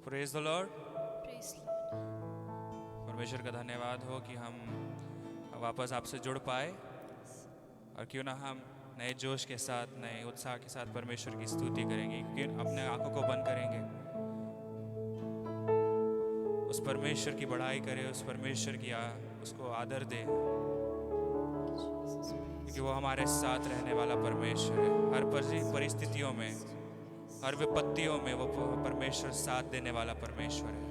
Praise the Lord. Praise Lord. परमेश्वर का धन्यवाद हो कि हम वापस आपसे जुड़ पाए और क्यों ना हम नए जोश के साथ नए उत्साह के साथ परमेश्वर की स्तुति करेंगे, क्योंकि अपने आंखों को बंद करेंगे, उस परमेश्वर की बड़ाई करें, उस परमेश्वर की उसको आदर दें, Jesus, praise. क्योंकि वो हमारे साथ रहने वाला परमेश्वर है। हर परिस्थितियों में, हर विपत्तियों में वो परमेश्वर साथ देने वाला परमेश्वर है।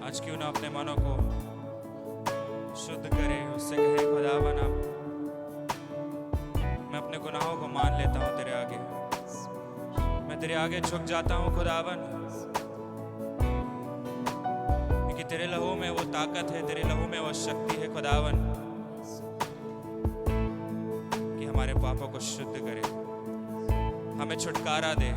आज क्यों ना अपने मनों को शुद्ध करें, उससे कहें खुदावन मैं अपने गुनाहों को मान लेता हूँ तेरे आगे, मैं तेरे आगे झुक जाता हूँ खुदावन, क्योंकि तेरे लहू में वो ताकत है, तेरे लहू में वो शक्ति है खुदावन कि हमारे पापों को शुद्ध करे, हमें छुटकारा दे।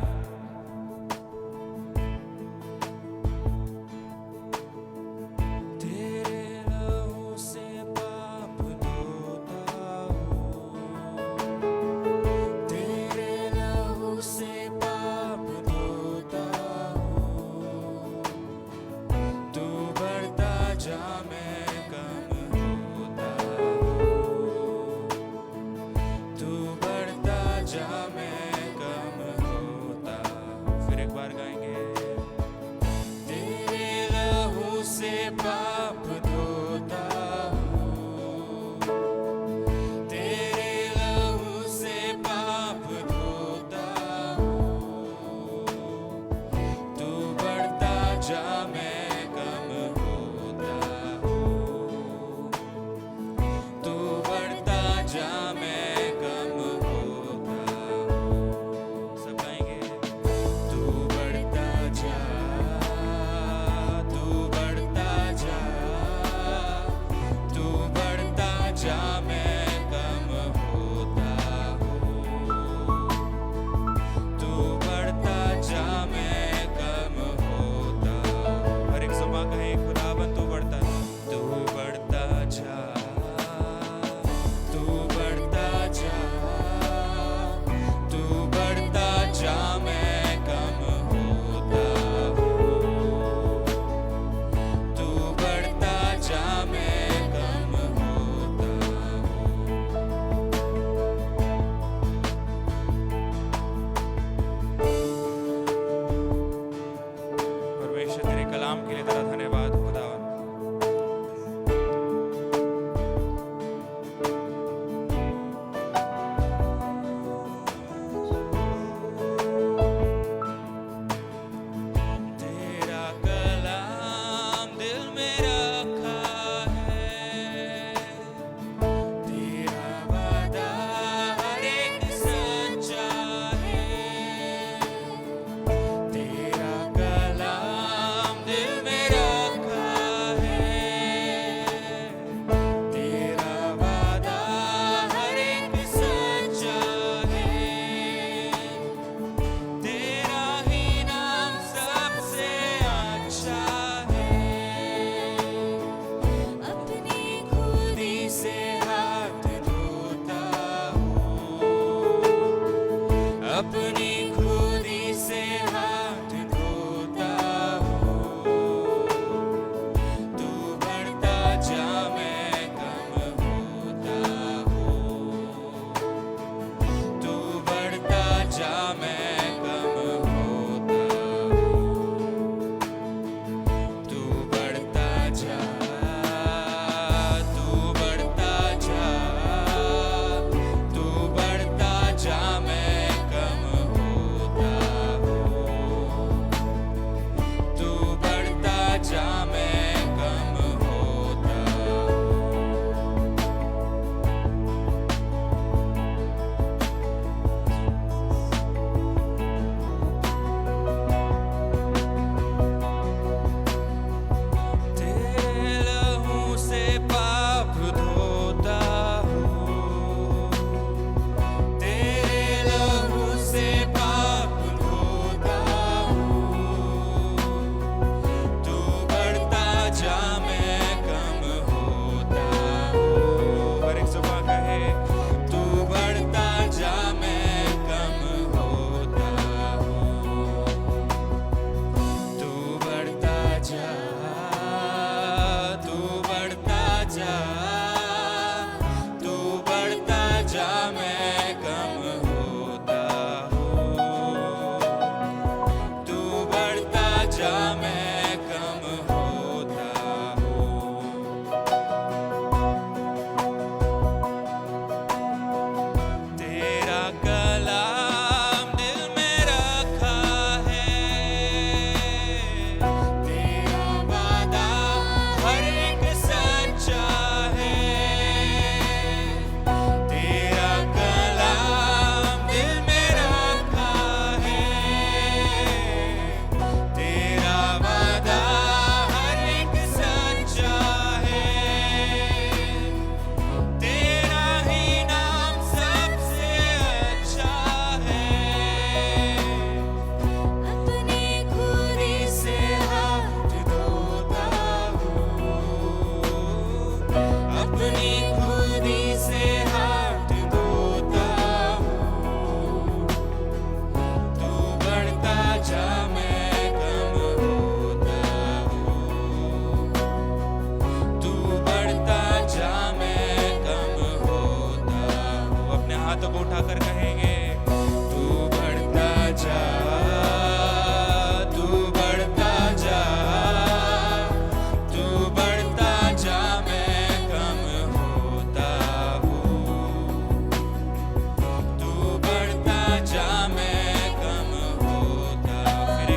तू बढ़ता जा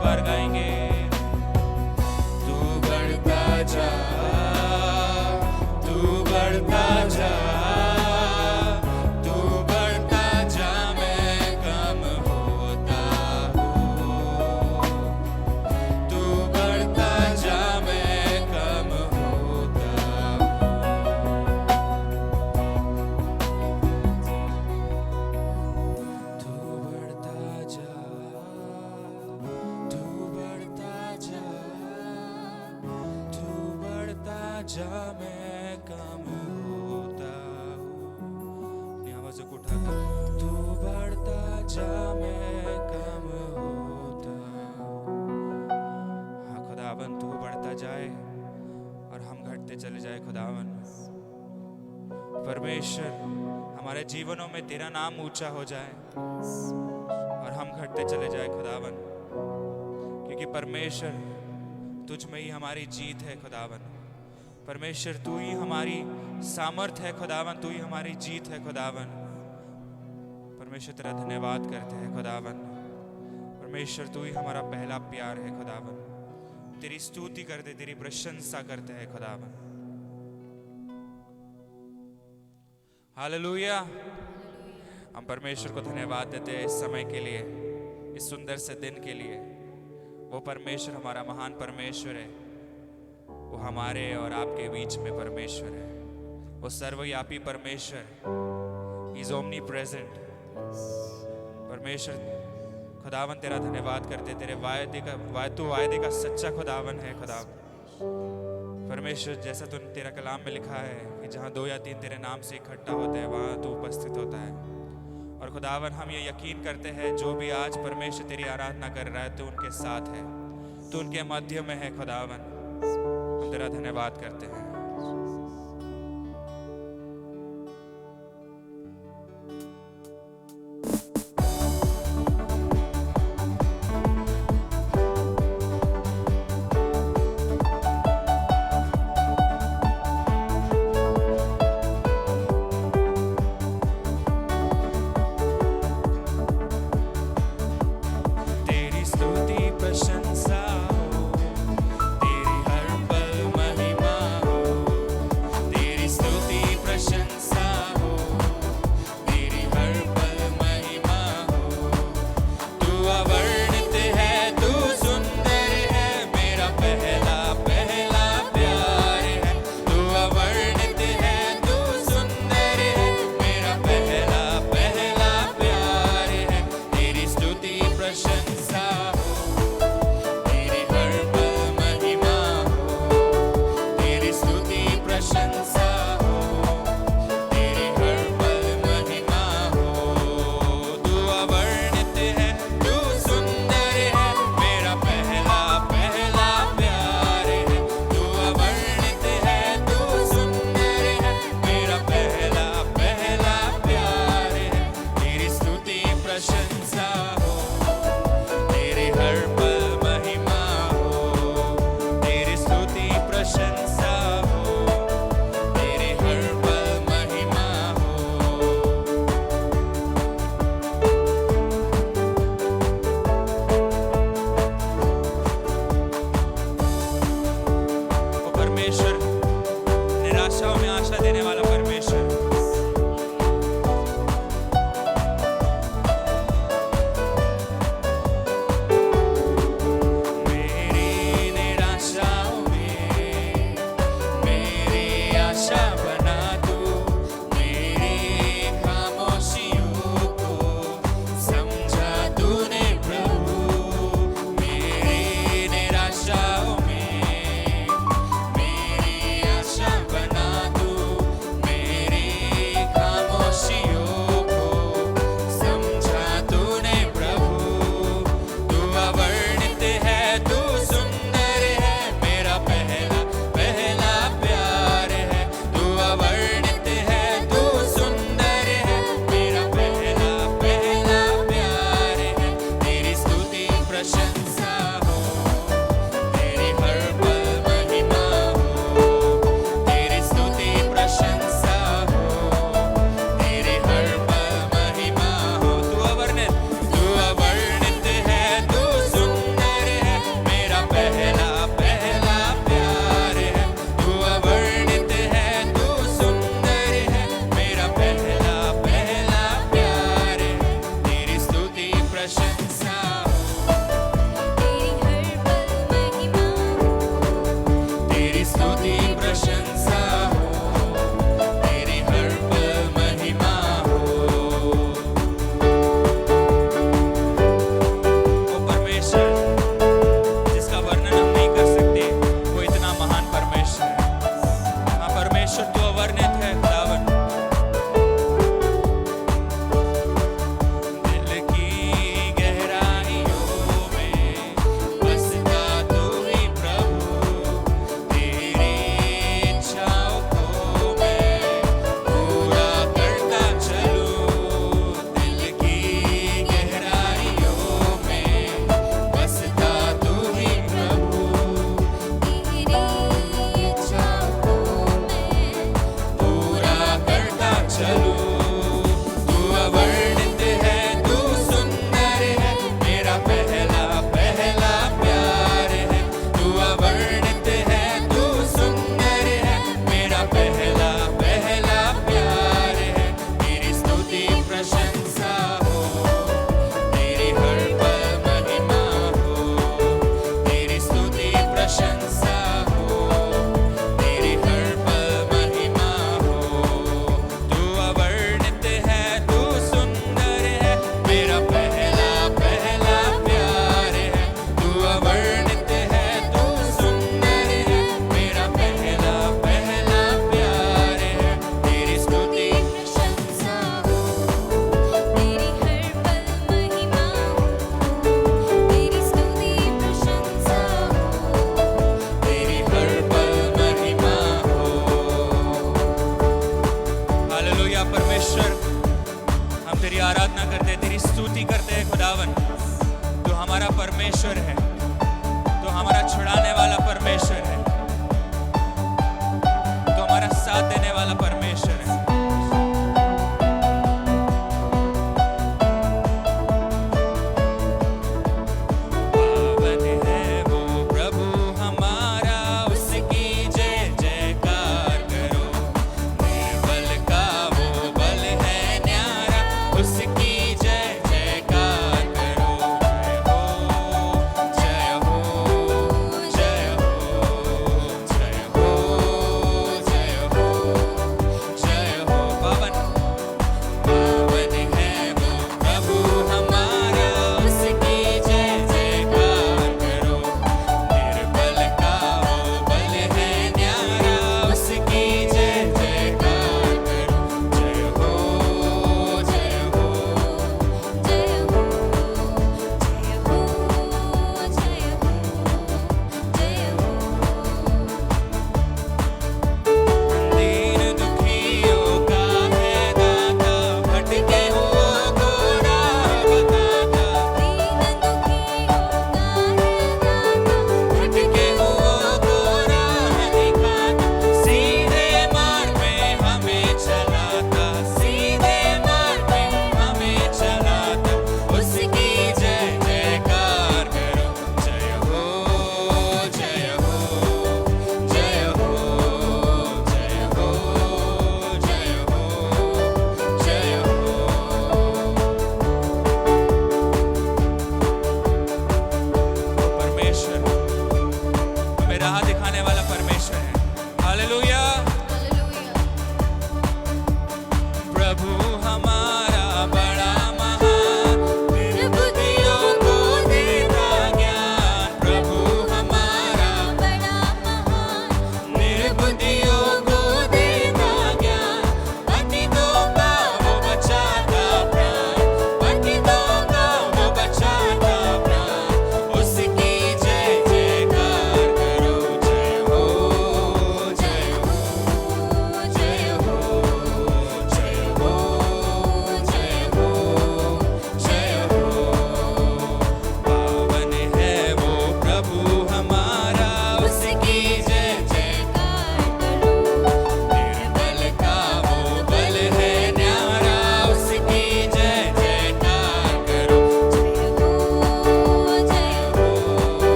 बार गाएंगे। तू बढ़ता जा, तू बढ़ता जा, तू बढ़ता जा, मैं कम होता हूँ। तू बढ़ता जा, मैं कम होता हूँ। तू बढ़ता जा, तू बढ़ता जा, तू बढ़ता जा, मैं कम होता हूँ। अपनी आवाज़ों को उठाकर तू बढ़ता जा, मैं कम होता हूँ। हाँ खुदावन, तू बढ़ता जाए और हम घटते चले जाए। खुदावन परमेश्वर, हमारे जीवनों में तेरा नाम ऊंचा हो जाए और हम घटते चले जाए खुदावन, क्योंकि परमेश्वर तुझ में ही हमारी जीत है खुदावन। परमेश्वर तू ही हमारी सामर्थ है खुदावन, तू ही हमारी जीत है खुदावन। परमेश्वर तेरा धन्यवाद करते हैं खुदावन। परमेश्वर तू ही हमारा पहला प्यार है खुदावन। तेरी स्तुति करते, तेरी प्रशंसा करते हैं खुदावन। हालेलुया। हम परमेश्वर को धन्यवाद देते हैं इस समय के लिए, इस सुंदर से दिन के लिए। वो परमेश्वर हमारा महान परमेश्वर है, वो हमारे और आपके बीच में परमेश्वर है। वो सर्वव्यापी परमेश्वर, He is omnipresent। परमेश्वर खुदावन तेरा धन्यवाद करते, तेरे वायदे का सच्चा खुदावन है खुदावन। परमेश्वर जैसा तेरा कलाम में लिखा है कि जहाँ 2 या 3 तेरे नाम से इकट्ठा होते हैं वहाँ तू उपस्थित होता है। और खुदावन हम ये यकीन करते हैं जो भी आज परमेश्वर तेरी आराधना कर रहा है तो उनके साथ है, तो उनके मध्य में है खुदावन। हम तेरा धन्यवाद करते हैं। तेरी स्तुति प्रशंसा हो, तेरी हर पल महिमा हो,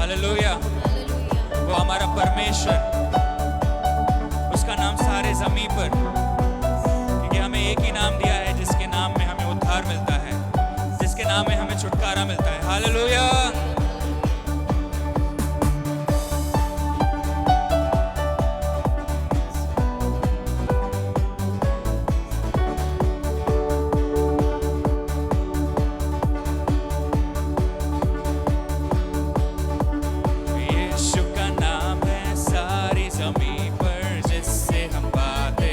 हालेलुया। वो हमारा परमेश्वर, उसका नाम सारे जमीन पर, क्योंकि हमें एक ही नाम दिया है जिसके नाम में हमें उद्धार मिलता है, जिसके नाम में हमें छुटकारा मिलता है। हालेलुया। यीशु का नाम है सारी ज़मीन पर जिससे हम पाते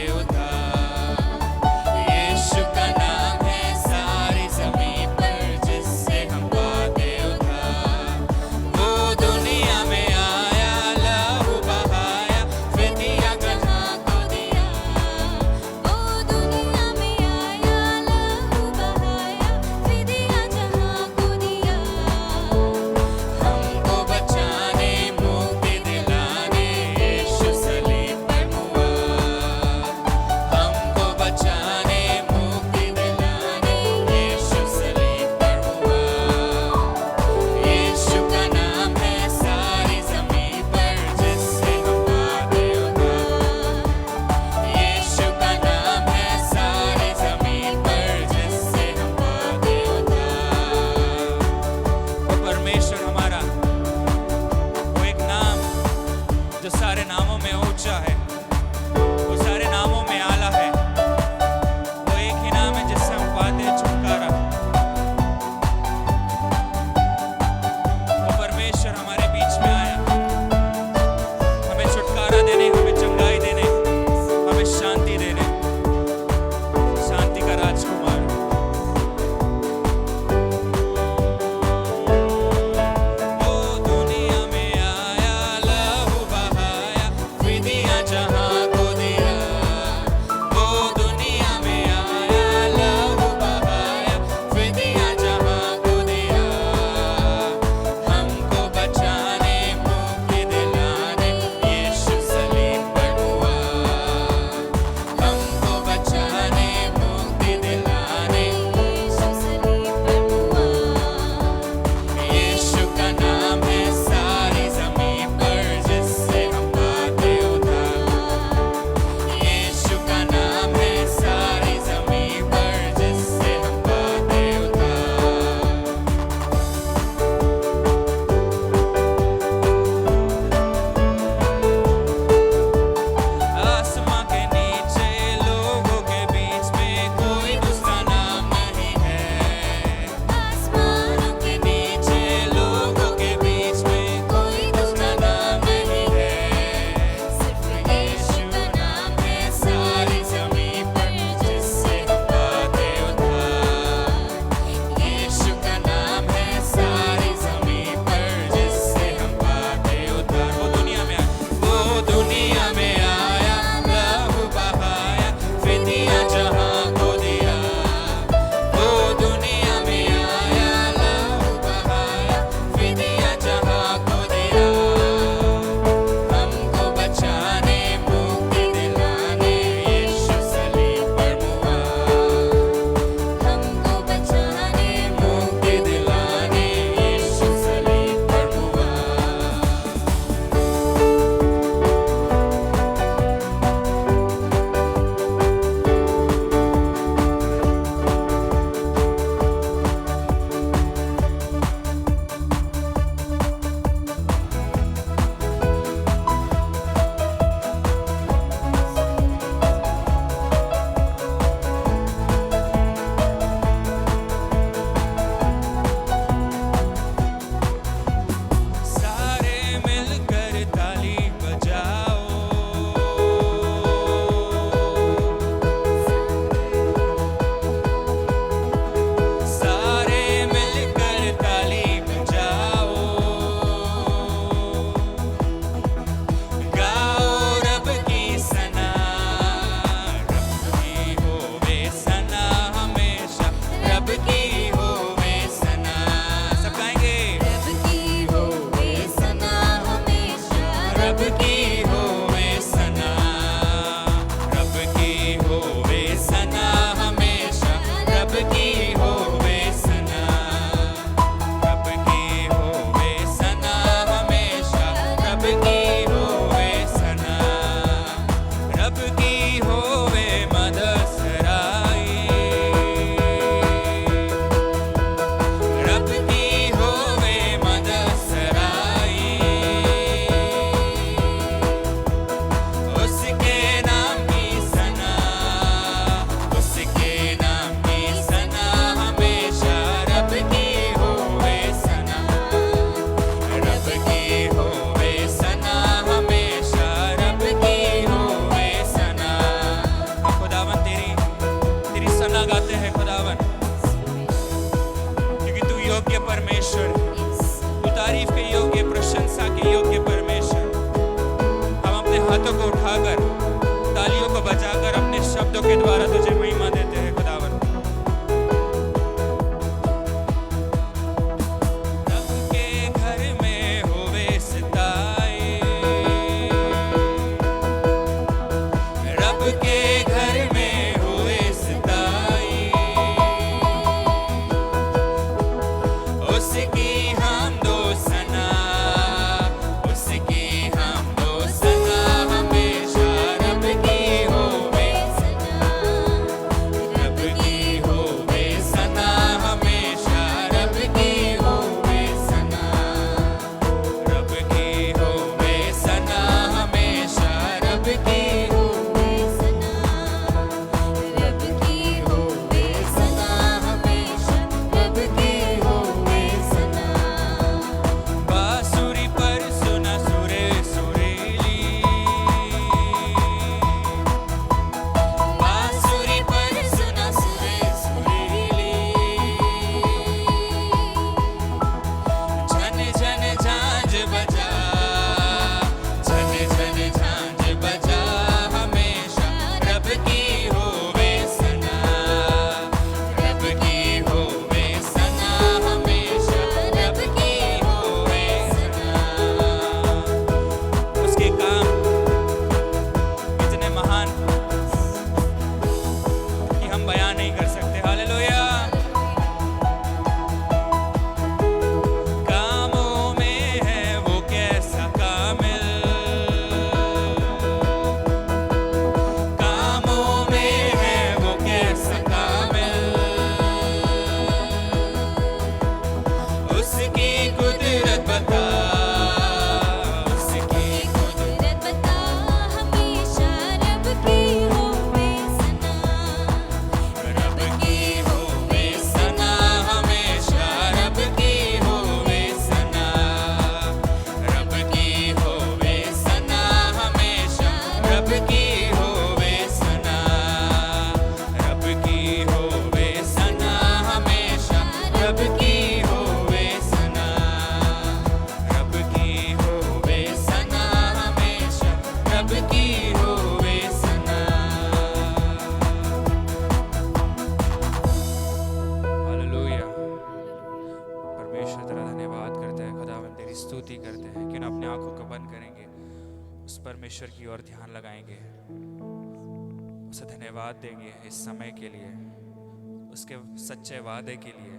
को उठाकर, तालियों को बजाकर अपने शब्दों के द्वारा तुझे महिमा देते हैं खुदावन। रब के घर में होवे सिताए, रब के घर में होवे सिताए, उसकी हम दो सना, उसकी हम दो सना हमेशा। रब की होवे सना, रब की होवे सना हमेशा। रब की होवे सना, रब की होवे सना हमेशा। रब की होवे सना, रब की होवे सना हमेशा। रब की होवे सना। बांसुरी पर सुना सुरे सुरीली, बांसुरी पर सुना सुरे सुरीली, झन झन झांझ बजा, झन झन झांझ बजा हमेशा। रब की होवे सना, रब की होवे सना हमेशा। रब की होवे सना। उसके काम इतने महान कि हम बयान नहीं कर सकते। हालेलुया। कामों में है वो कैसा कामिल, कामों में है वो कैसा कामिल, उसकी कुदरत बता, उसकी कुदरत बता हमेशा। रब की होवे सना, रब की होवे सना हमेशा। रब की होवे सना, रब की होवे सना हमेशा। रब की होवे सना, रब की होवे सना हमेशा। रब की होवे सना, रब की होवे सना हमेशा। रब की होवे सना। हालेलुया। परमेश्वर तेरा धन्यवाद करते हैं खुदावन, तेरी स्तुति करते हैं। क्यों ना अपने आंखों को बंद करेंगे, उस परमेश्वर की ओर ध्यान लगाएंगे, उसे धन्यवाद देंगे इस समय के लिए, उसके सच्चे वादे के लिए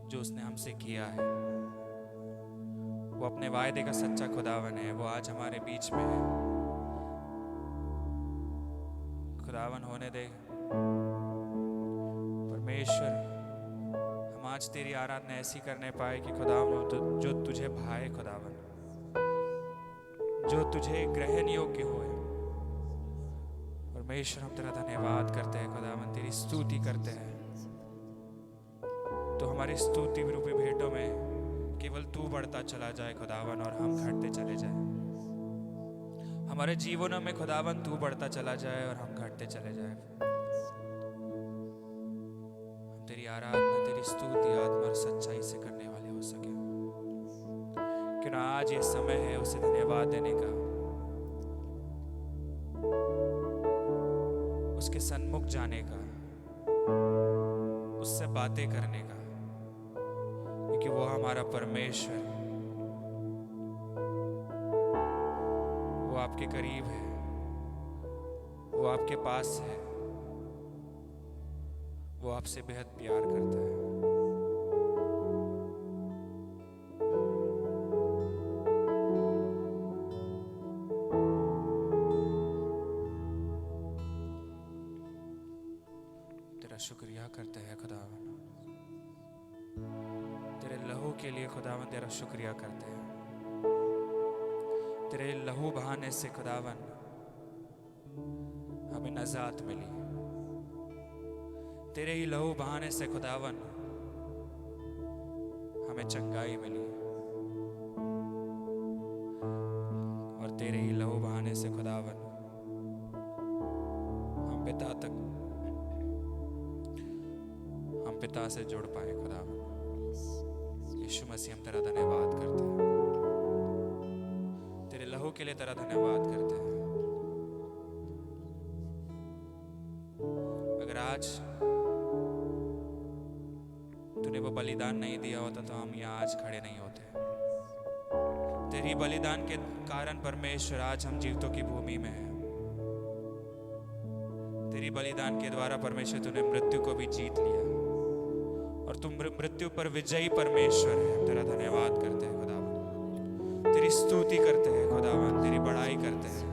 जो उसने हमसे किया है। वो अपने वायदे का सच्चा खुदावन है। वो आज हमारे बीच में है। खुदावन होने दे परमेश्वर, हम आज तेरी आराधना ऐसी करने पाए कि खुदावन जो तुझे भाए, खुदावन जो तुझे ग्रहण योग्य होए। परमेश्वर हम तेरा धन्यवाद करते हैं खुदावन, तेरी स्तुति करते हैं। तो हमारी स्तुति रूपी भेंटों में केवल तू बढ़ता चला जाए खुदावन, और हम घटते चले जाए। हमारे जीवनों में खुदावन तू बढ़ता चला जाए और हम घटते चले जाए। हम तेरी आराधना, तेरी स्तुति आत्मा और सच्चाई से करने वाले हो सके। क्यों ना आज ये समय है उसे धन्यवाद देने का, उसके सन्मुख जाने का, उससे बातें करने का, क्योंकि वो हमारा परमेश्वर, वो आपके करीब है, वो आपके पास है, वो आपसे बेहद प्यार करता है। तेरा शुक्रिया करते हैं खुदावन, तेरे लहू के लिए खुदावन तेरा शुक्रिया करते हैं। तेरे लहू बहाने से खुदावन हमें नजात मिली। तेरे ही लहू बहाने से खुदावन हमें चंगाई मिली, और तेरे ही लहू बहाने से खुदावन हम पिता से जुड़ पाए। खुदावन यीशु मसीह हम तेरा धन्यवाद करते हैं। तेरे लहू के लिए तेरा धन्यवाद करते हैं। अगर आज तूने वो बलिदान नहीं दिया होता तो हम यहाँ आज खड़े नहीं होते। तेरी बलिदान के कारण परमेश्वर आज हम जीवितों की भूमि में हैं। तेरी बलिदान के द्वारा परमेश्वर तूने मृत्यु को भी जीत लिया और तुम मृत्यु पर विजयी परमेश्वर है। तेरा धन्यवाद करते हैं खुदावन, तेरी स्तुति करते हैं खुदावन, तेरी बड़ाई करते हैं।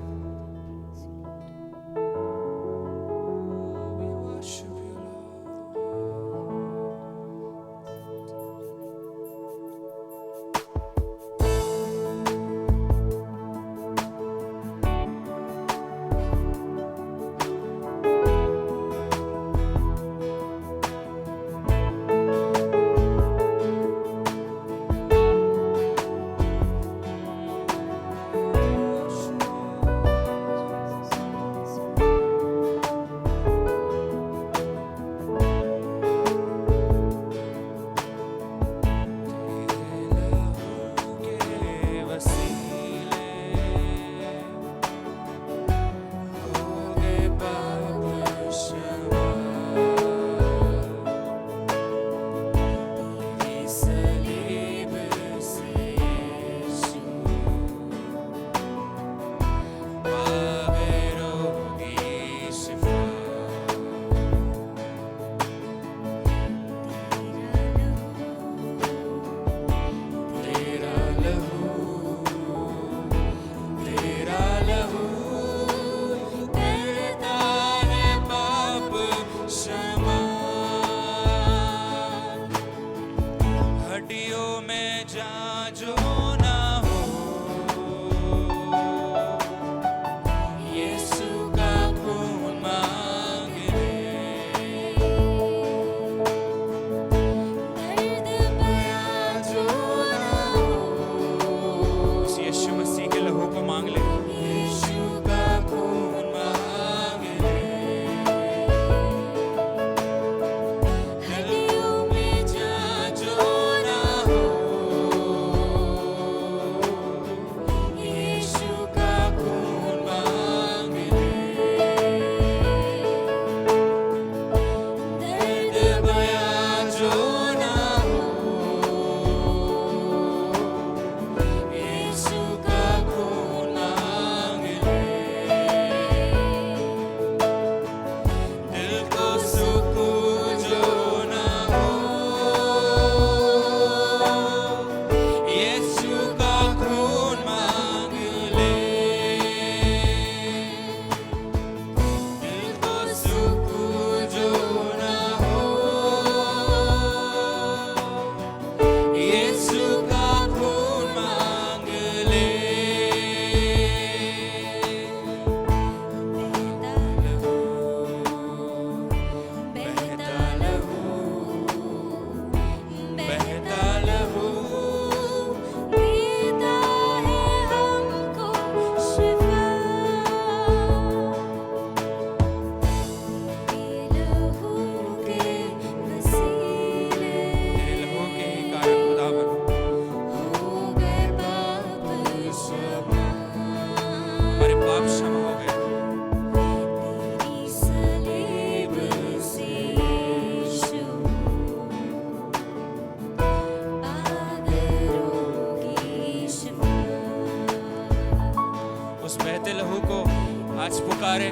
आज पुकारे,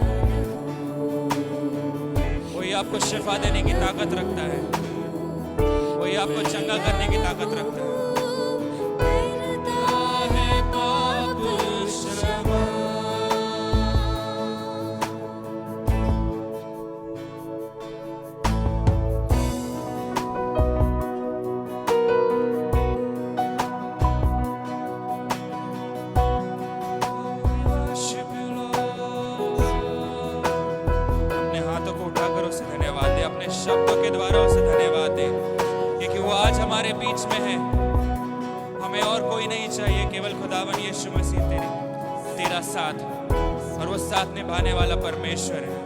वही आपको शिफा देने की ताकत रखता है, वही आपको चंगा करने की ताकत रखता है। शब्दों के द्वारा उसे धन्यवाद दें, क्योंकि वो आज हमारे बीच में है। हमें और कोई नहीं चाहिए, केवल खुदावन यीशु मसीह तेरा साथ, और वो साथ निभाने वाला परमेश्वर है।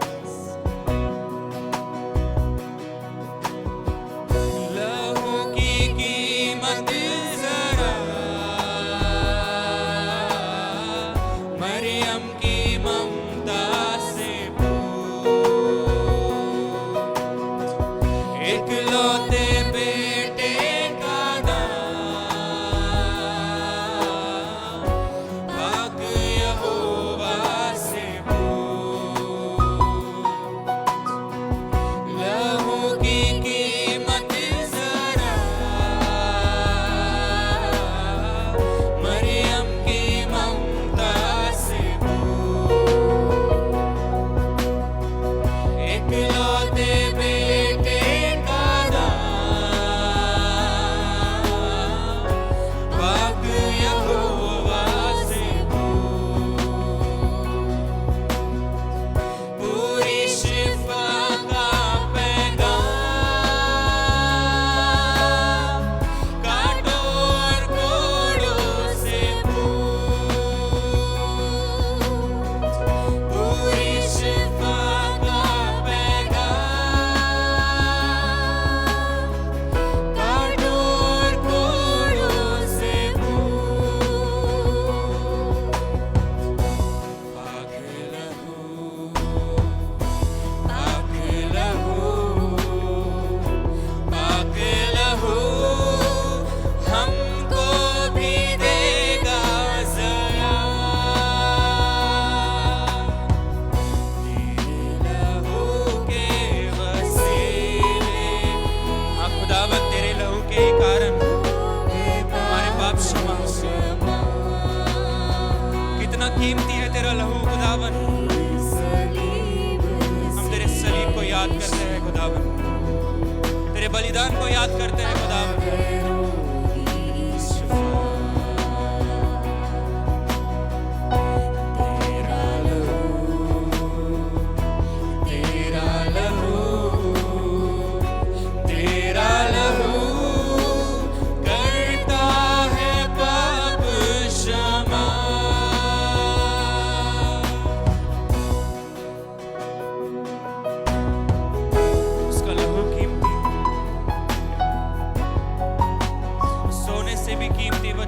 लहू की कीमत जरा कीमती है तेरा लहू खुदावन। हम तेरे सलीब को याद करते हैं खुदावन, तेरे बलिदान को याद करते हैं खुदावन।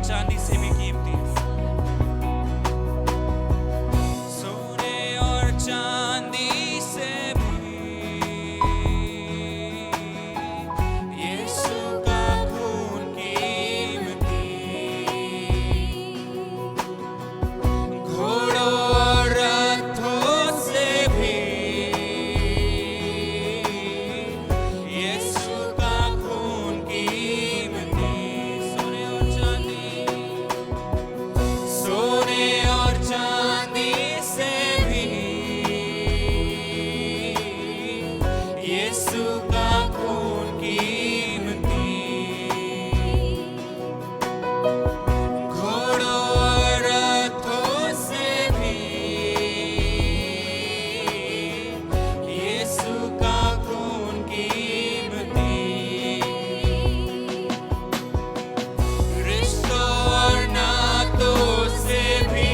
चांदी से भी कीमती है, सोने और चांदी से भी यीशु का खून कीमती, घोड़ों और रथों से भी यीशु का खून कीमती, सोने और चांदी से भी यीशु का खून कीमती, घोड़ों और रथों से भी यीशु का खून कीमती, रिश्तों और नातों से भी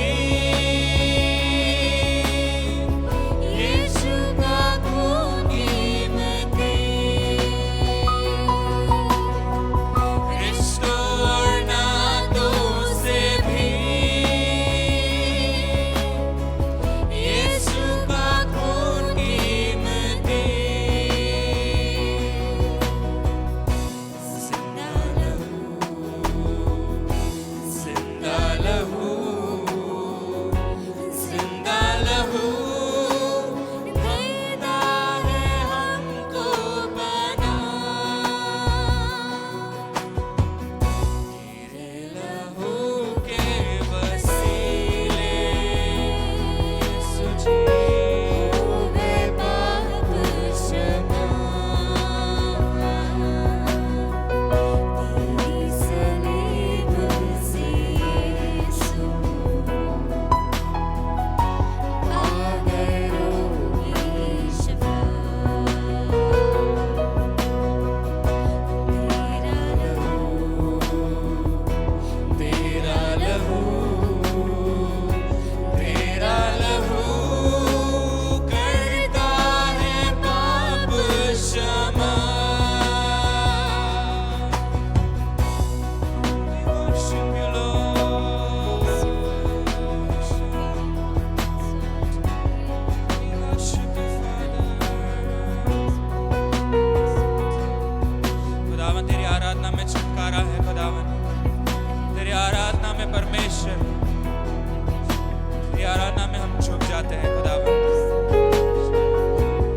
आराधना में हम झुक जाते हैं खुदावन,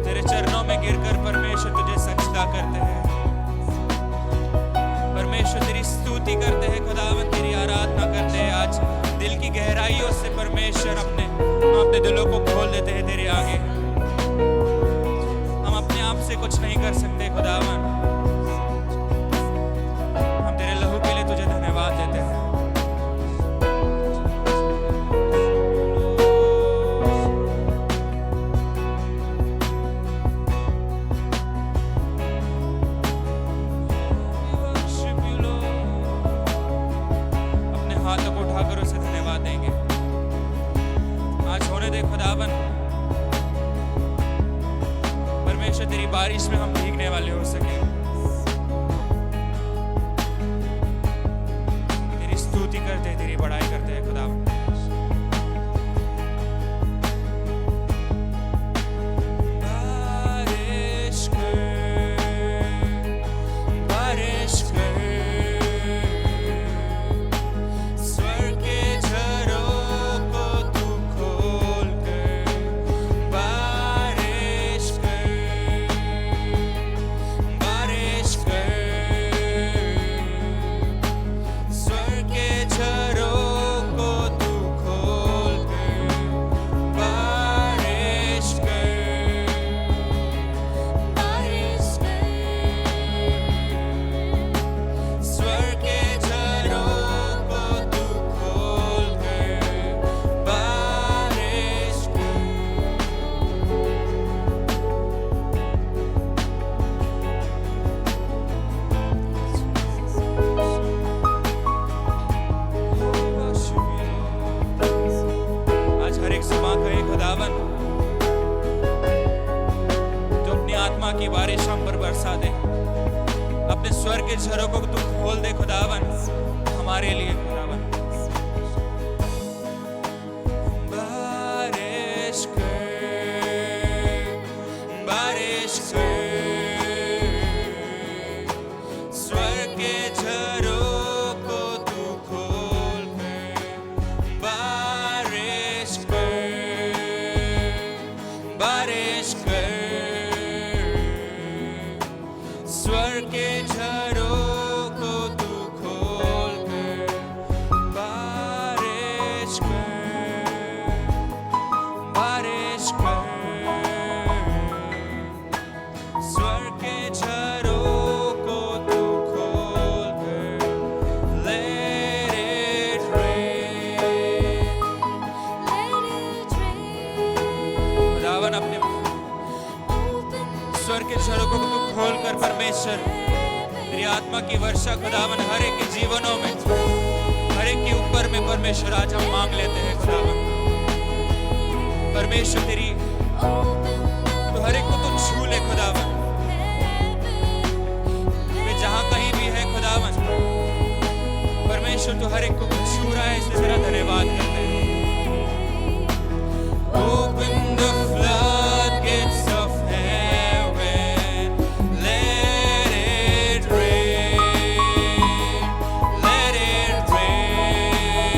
तेरे चरणों में गिरकर परमेश्वर तुझे सजदा करते हैं, परमेश्वर तेरी स्तुति करते हैं खुदावन, तेरी आराधना करते हैं। आज दिल की गहराइयों से परमेश्वर अपने दिलों को खोल देते हैं तेरे आगे। हम अपने आप से कुछ नहीं कर सकते खुदावन, हम तेरे लहू के लिए तुझे धन्यवाद देते हैं। हाथों को उठाकर उसे धन्यवाद देंगे। आज होने दे खुदावन, परमेश्वर तेरी बारिश में हम भीगने वाले हो सके, तेरी स्तुति करते, तेरी बड़ाई करते हैं खुदावन। की बारिश हम पर बरसा दे। अपने स्वर के झरोकों को तू खोल दे खुदावन हमारे लिए खुदावन। बारिश कर स्वर के झरोकों तू खोल कर। बारिश कर स्वर के झरोकों तू खोल कर। बारिश कर स्वर के झरोकों तू खोल कर। Let it rain। खुदावन अपने स्वर के झरोकों को तू खोल कर परमेश्वर तेरी आत्मा की वर्षा खुदावन हर एक के जीवनों में, हर एक के ऊपर में परमेश्वर आज हम मांग लेते हैं खुदावन। परमेश्वर तेरी तो हर एक को तू छू ले खुदावन। वे जहां कहीं भी है खुदावन परमेश्वर तू हर एक को छू रहा है, इसलिए तेरा धन्यवाद करते हैं। Open the floodgates of heaven, let it rain, let it rain.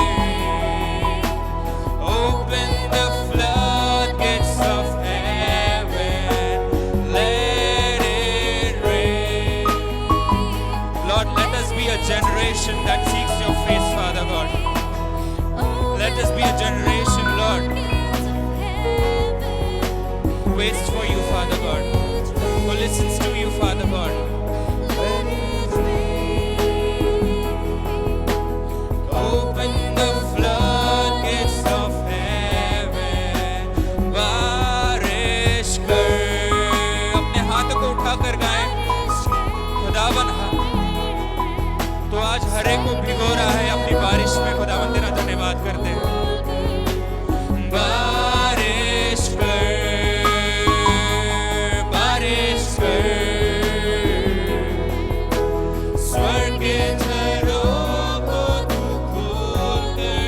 Open the floodgates of heaven, let it rain. Lord, let us be a generation that seeks your face, Father God. Let us be a generation, Lord, who waits for you, Father God, who listens to you, Father God. Open the floodgates of heaven, बारिश कर। अपने हाथों को उठाकर गाएं खुदावन तो आज हर एक को भिगो रहा है अपनी बारिश में। खुदावन तेरा धन्यवाद करते हैं। बारिश कर स्वर के झरोकों तू खोल कर।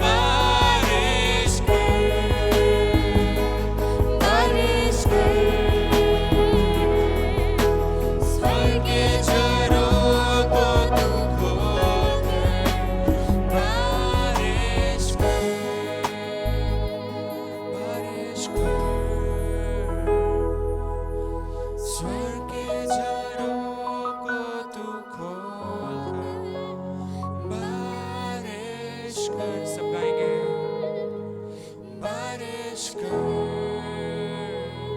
बारिश कर स्वर के झरोकों तू खोल कर। बारिश कर स्वर के झरोकों तू खोल कर। बारिश कर सब गाएंगे। बारिश कर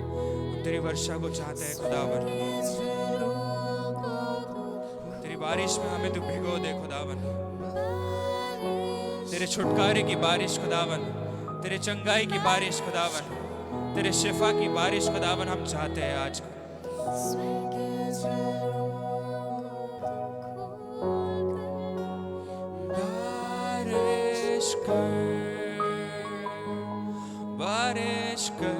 हम तेरी वर्षा को चाहते हैं खुदावन। तेरी बारिश में हमें तू भिगो दे खुदावन। तेरे छुटकारे की बारिश खुदावन, तेरे चंगाई की बारिश खुदावन, तेरे शिफा की बारिश खुदावन हम चाहते हैं आज। बारिश कर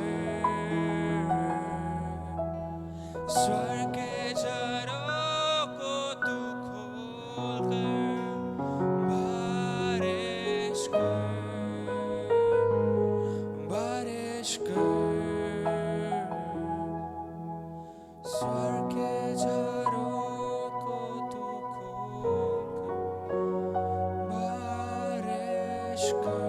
स्वर के झरोकों तू खोल कर। बारिश कर स्वर के झरोकों तू खोल कर। बारिश कर।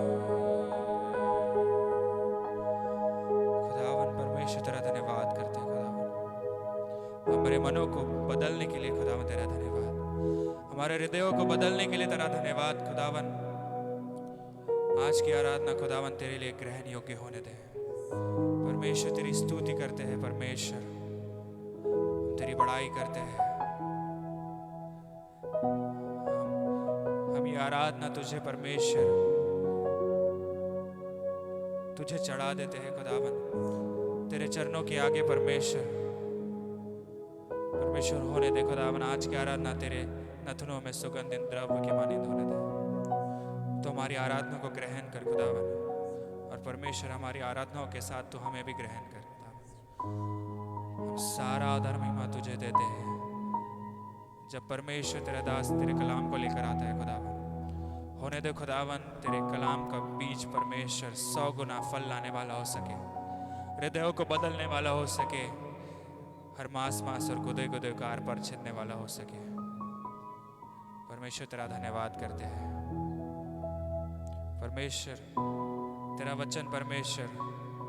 खुदावन परमेश्वर तेरा धन्यवाद करते हैं खुदावन हमारे मनों को बदलने के लिए। खुदावन तेरा धन्यवाद हमारे हृदयों को बदलने के लिए। तेरा धन्यवाद खुदावन। आज की आराधना खुदावन तेरे लिए ग्रहण योग्य होने दे। परमेश्वर तेरी स्तुति करते हैं। परमेश्वर हम तेरी बड़ाई करते हैं। हम ये आराधना तुझे परमेश्वर तुझे चढ़ा देते हैं खुदावन तेरे चरणों के आगे। परमेश्वर होने दे खुदावन आज की आराधना तेरे नथनों में सुगंधित द्रव्य की मानिंद होने दे। तो हमारी आराधना को ग्रहण कर खुदावन। और परमेश्वर हमारी आराधनाओं के साथ तो हमें भी ग्रहण कर खुदावन। हम सारा आदर महिमा तुझे देते हैं। जब परमेश्वर तेरा दास तेरे कलाम को लेकर आता है खुदावन, होने दे खुदावन तेरे कलाम का बीज परमेश्वर 100 गुना फल लाने वाला हो सके, हृदयों को बदलने वाला हो सके, हर मांस मांस और गुदे गुदे का आर पर छिदने वाला हो सके। परमेश्वर तेरा धन्यवाद करते हैं। परमेश्वर तेरा वचन परमेश्वर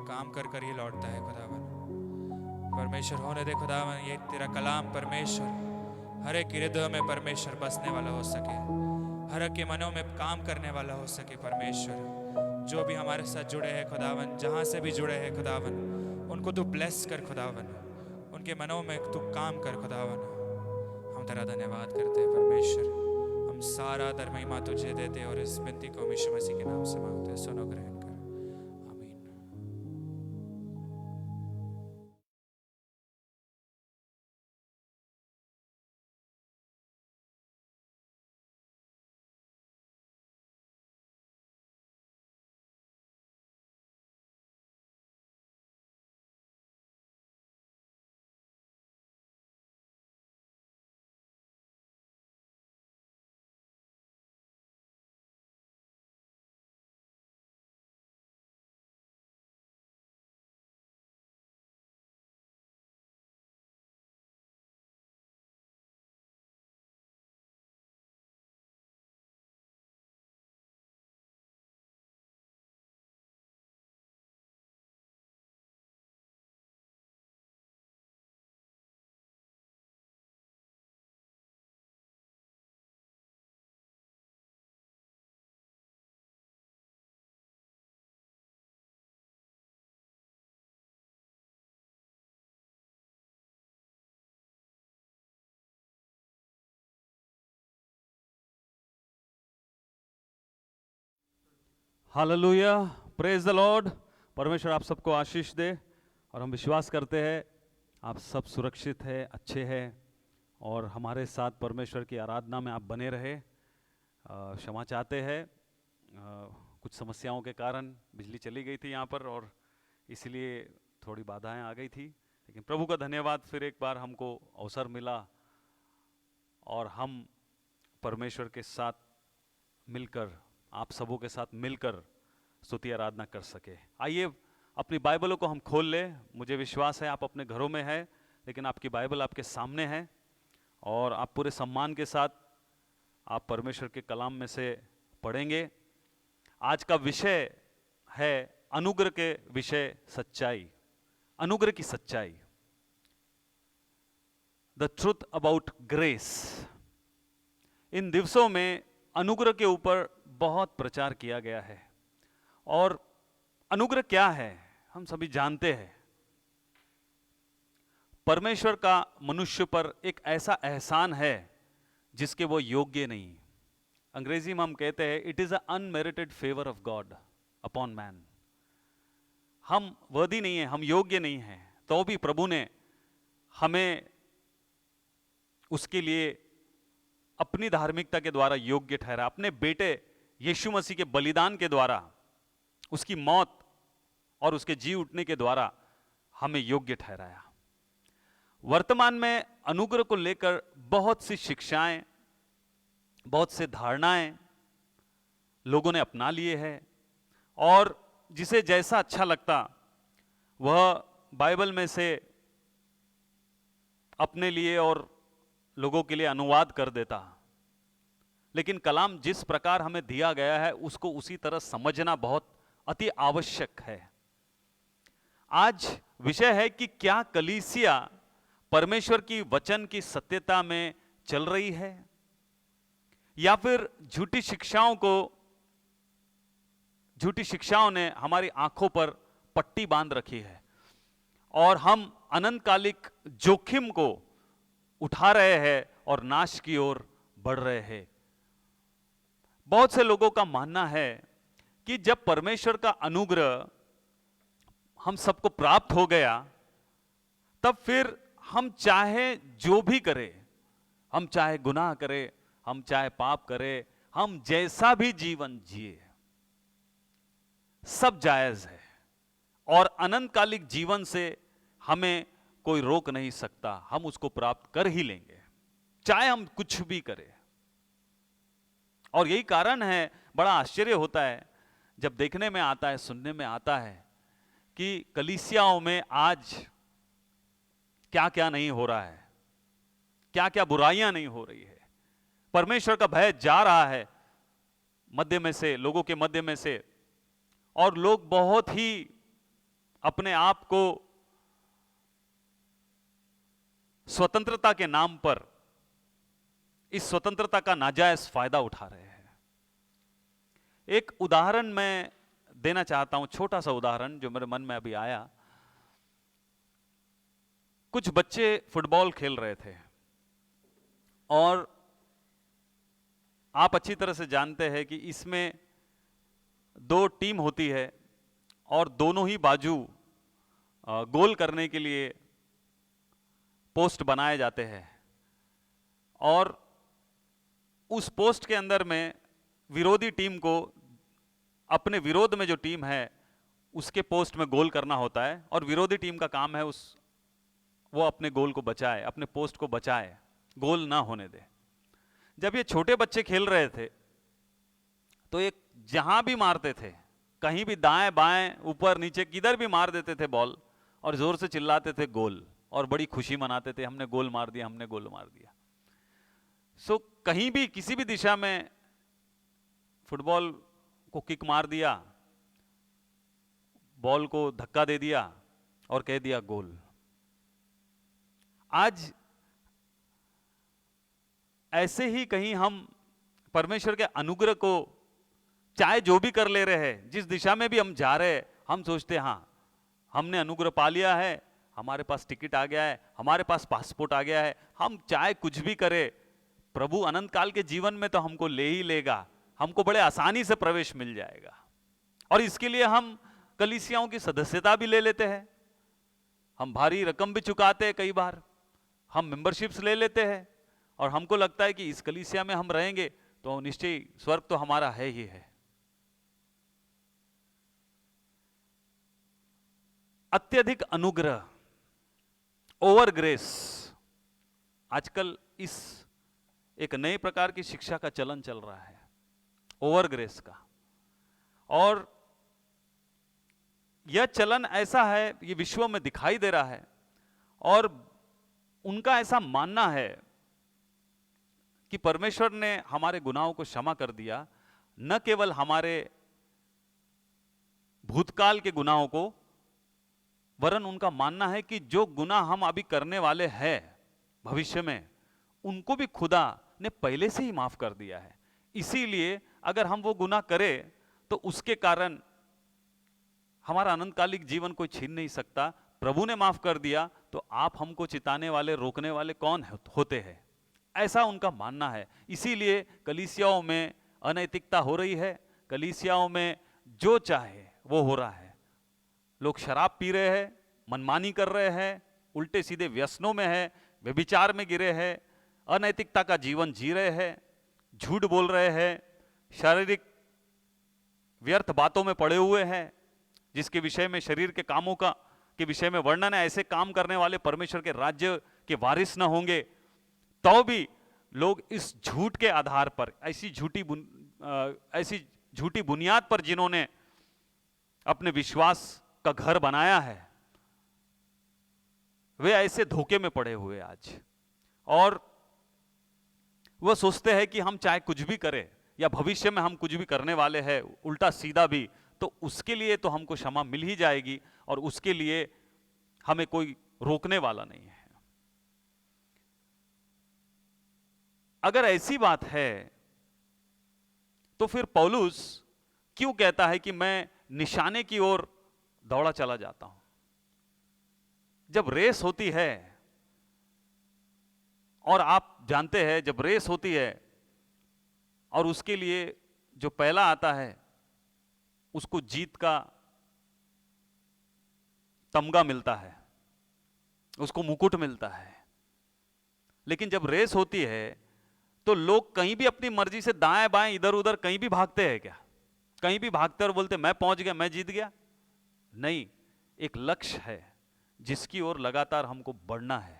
काम कर कर ही लौटता है खुदावन। परमेश्वर होने दे खुदावन ये तेरा कलाम परमेश्वर हर एक हृदय में परमेश्वर बसने वाला हो सके, हर एक के मनों में काम करने वाला हो सके। परमेश्वर जो भी हमारे साथ जुड़े हैं खुदावन, जहाँ से भी जुड़े हैं खुदावन, उनको तू ब्लेस कर खुदावन, उनके मनों में तू काम कर खुदावन। हम तेरा धन्यवाद करते हैं परमेश्वर। हम सारा आदर महिमा तुझे देते और इस विनती को यीशु मसीह के नाम से मांगते हैं। सुनो ग्रहण कर, आमीन। Hallelujah, praise the Lord. परमेश्वर आप सबको आशीष दे और हम विश्वास करते हैं आप सब सुरक्षित है, अच्छे हैं और हमारे साथ परमेश्वर की आराधना में आप बने रहे। क्षमा चाहते हैं, कुछ समस्याओं के कारण बिजली चली गई थी यहाँ पर और इसलिए थोड़ी बाधाएं आ गई थी, लेकिन प्रभु का धन्यवाद, फिर एक बार हमको अवसर मिला और हम परमेश्वर के साथ मिलकर, आप सबों के साथ मिलकर स्तुति आराधना कर सके। आइए अपनी बाइबलों को हम खोल लें। मुझे विश्वास है आप अपने घरों में हैं, लेकिन आपकी बाइबल आपके सामने है और आप पूरे सम्मान के साथ आप परमेश्वर के कलाम में से पढ़ेंगे। आज का विषय है अनुग्रह के विषय सच्चाई, अनुग्रह की सच्चाई, द ट्रुथ अबाउट ग्रेस। इन दिवसों में अनुग्रह के ऊपर बहुत प्रचार किया गया है और अनुग्रह क्या है हम सभी जानते हैं। परमेश्वर का मनुष्य पर एक ऐसा एहसान है जिसके वो योग्य नहीं। अंग्रेजी में हम कहते हैं it is a unmerited favour of God upon man. हम वर्दी नहीं है, हम योग्य नहीं हैं, तो भी प्रभु ने हमें उसके लिए अपनी धार्मिकता के द्वारा योग्य ठहरा। अपने बेटे यीशु मसीह के बलिदान के द्वारा, उसकी मौत और उसके जी उठने के द्वारा हमें योग्य ठहराया। वर्तमान में अनुग्रह को लेकर बहुत सी शिक्षाएं, बहुत से धारणाएं लोगों ने अपना लिए हैं और जिसे जैसा अच्छा लगता वह बाइबल में से अपने लिए और लोगों के लिए अनुवाद कर देता। लेकिन कलाम जिस प्रकार हमें दिया गया है उसको उसी तरह समझना बहुत अति आवश्यक है। आज विषय है कि क्या कलीसिया परमेश्वर की वचन की सत्यता में चल रही है या फिर झूठी शिक्षाओं ने हमारी आंखों पर पट्टी बांध रखी है और हम अनंतकालिक जोखिम को उठा रहे हैं और नाश की ओर बढ़ रहे हैं। बहुत से लोगों का मानना है कि जब परमेश्वर का अनुग्रह हम सबको प्राप्त हो गया तब फिर हम चाहे जो भी करें, हम चाहे गुनाह करें, हम चाहे पाप करें, हम जैसा भी जीवन जिए सब जायज है और अनंतकालिक जीवन से हमें कोई रोक नहीं सकता, हम उसको प्राप्त कर ही लेंगे, चाहे हम कुछ भी करें। और यही कारण है, बड़ा आश्चर्य होता है जब देखने में आता है, सुनने में आता है कि कलीसियाओं में आज क्या क्या नहीं हो रहा है, क्या क्या बुराइयां नहीं हो रही है। परमेश्वर का भय जा रहा है मध्य में से, लोगों के मध्य में से, और लोग बहुत ही अपने आप को स्वतंत्रता के नाम पर इस स्वतंत्रता का नाजायज फायदा उठा रहे हैं। एक उदाहरण मैं देना चाहता हूं, छोटा सा उदाहरण जो मेरे मन में अभी आया। कुछ बच्चे फुटबॉल खेल रहे थे और आप अच्छी तरह से जानते हैं कि इसमें 2 टीम होती है और दोनों ही बाजू गोल करने के लिए पोस्ट बनाए जाते हैं, और उस पोस्ट के अंदर में विरोधी टीम को अपने विरोध में जो टीम है उसके पोस्ट में गोल करना होता है, और विरोधी टीम का काम है वो अपने गोल को बचाए, अपने पोस्ट को बचाए, गोल ना होने दे। जब ये छोटे बच्चे खेल रहे थे तो एक जहां भी मारते थे, कहीं भी दाएं बाएं ऊपर नीचे किधर भी मार देते थे बॉल, और जोर से चिल्लाते थे गोल, और बड़ी खुशी मनाते थे, हमने गोल मार दिया, हमने गोल मार दिया। सो कहीं भी किसी भी दिशा में फुटबॉल को किक मार दिया, बॉल को धक्का दे दिया और कह दिया गोल। आज ऐसे ही कहीं हम परमेश्वर के अनुग्रह को चाहे जो भी कर ले रहे हैं, जिस दिशा में भी हम जा रहे हैं, हम सोचते हैं हाँ हमने अनुग्रह पा लिया है, हमारे पास टिकट आ गया है, हमारे पास पासपोर्ट आ गया है, हम चाहे कुछ भी करें, प्रभु अनंत काल के जीवन में तो हमको ले ही लेगा, हमको बड़े आसानी से प्रवेश मिल जाएगा। और इसके लिए हम कलीसियाओं की सदस्यता भी ले लेते हैं, हम भारी रकम भी चुकाते हैं, कई बार हम मेंबरशिप्स ले लेते हैं, और हमको लगता है कि इस कलीसिया में हम रहेंगे तो निश्चय स्वर्ग तो हमारा है ही है। अत्यधिक अनुग्रह, ओवर ग्रेस, आजकल इस एक नए प्रकार की शिक्षा का चलन चल रहा है, ओवर ग्रेस का। और यह चलन ऐसा है, ये विश्व में दिखाई दे रहा है, और उनका ऐसा मानना है कि परमेश्वर ने हमारे गुनाहों को क्षमा कर दिया, न केवल हमारे भूतकाल के गुनाहों को, वरन उनका मानना है कि जो गुनाह हम अभी करने वाले हैं भविष्य में, उनको भी खुदा ने पहले से ही माफ कर दिया है। इसीलिए अगर हम वो गुनाह करें तो उसके कारण हमारा अनंतकालिक जीवन कोई छीन नहीं सकता। प्रभु ने माफ कर दिया तो आप हमको चिताने वाले, रोकने वाले कौन होते हैं, ऐसा उनका मानना है। इसीलिए कलीसियाओं में अनैतिकता हो रही है, कलीसियाओं में जो चाहे वो हो रहा है। लोग शराब पी रहे हैं, मनमानी कर रहे हैं, उल्टे सीधे व्यसनों में है, व्यभिचार में गिरे हैं, अनैतिकता का जीवन जी रहे हैं, झूठ बोल रहे हैं, शारीरिक व्यर्थ बातों में पड़े हुए हैं, जिसके विषय में शरीर के कामों का के विषय में वर्णन है। ऐसे काम करने वाले परमेश्वर के राज्य के वारिस न होंगे। तो भी लोग इस झूठ के आधार पर, ऐसी झूठी बुनियाद पर जिन्होंने अपने विश्वास का घर बनाया है, वे ऐसे धोखे में पड़े हुए आज। और वह सोचते हैं कि हम चाहे कुछ भी करें, या भविष्य में हम कुछ भी करने वाले हैं, उल्टा सीधा भी, तो उसके लिए तो हमको क्षमा मिल ही जाएगी, और उसके लिए हमें कोई रोकने वाला नहीं है। अगर ऐसी बात है तो फिर पौलुस क्यों कहता है कि मैं निशाने की ओर दौड़ा चला जाता हूं? जब रेस होती है, और आप जानते हैं जब रेस होती है और उसके लिए जो पहला आता है उसको जीत का तमगा मिलता है, उसको मुकुट मिलता है। लेकिन जब रेस होती है तो लोग कहीं भी अपनी मर्जी से दाएं बाएं इधर उधर कहीं भी भागते हैं क्या? कहीं भी भागते और बोलते मैं पहुंच गया, मैं जीत गया? नहीं, एक लक्ष्य है जिसकी ओर लगातार हमको बढ़ना है।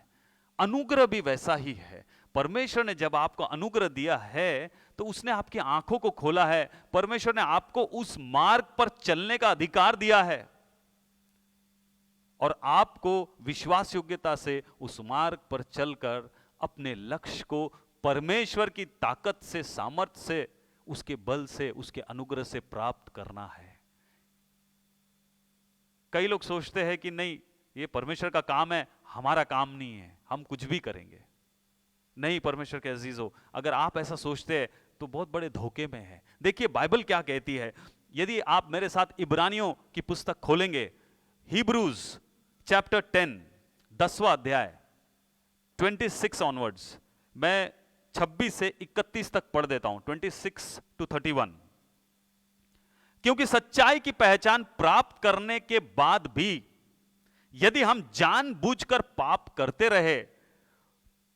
अनुग्रह भी वैसा ही है। परमेश्वर ने जब आपको अनुग्रह दिया है तो उसने आपकी आंखों को खोला है। परमेश्वर ने आपको उस मार्ग पर चलने का अधिकार दिया है और आपको विश्वास योग्यता से उस मार्ग पर चलकर अपने लक्ष्य को परमेश्वर की ताकत से, सामर्थ्य से, उसके बल से, उसके अनुग्रह से प्राप्त करना है। कई लोग सोचते हैं कि नहीं, ये परमेश्वर का काम है, हमारा काम नहीं है, हम कुछ भी करेंगे। नहीं परमेश्वर के अजीजों, अगर आप ऐसा सोचते हैं तो बहुत बड़े धोखे में है। देखिए बाइबल क्या कहती है। यदि आप मेरे साथ इब्रानियों की पुस्तक खोलेंगे, हिब्रूज चैप्टर 10, 10वां अध्याय 26 ऑनवर्ड्स, मैं 26 से 31 तक पढ़ देता हूं, 26 to 31। क्योंकि सच्चाई की पहचान प्राप्त करने के बाद भी यदि हम जानबूझकर पाप करते रहे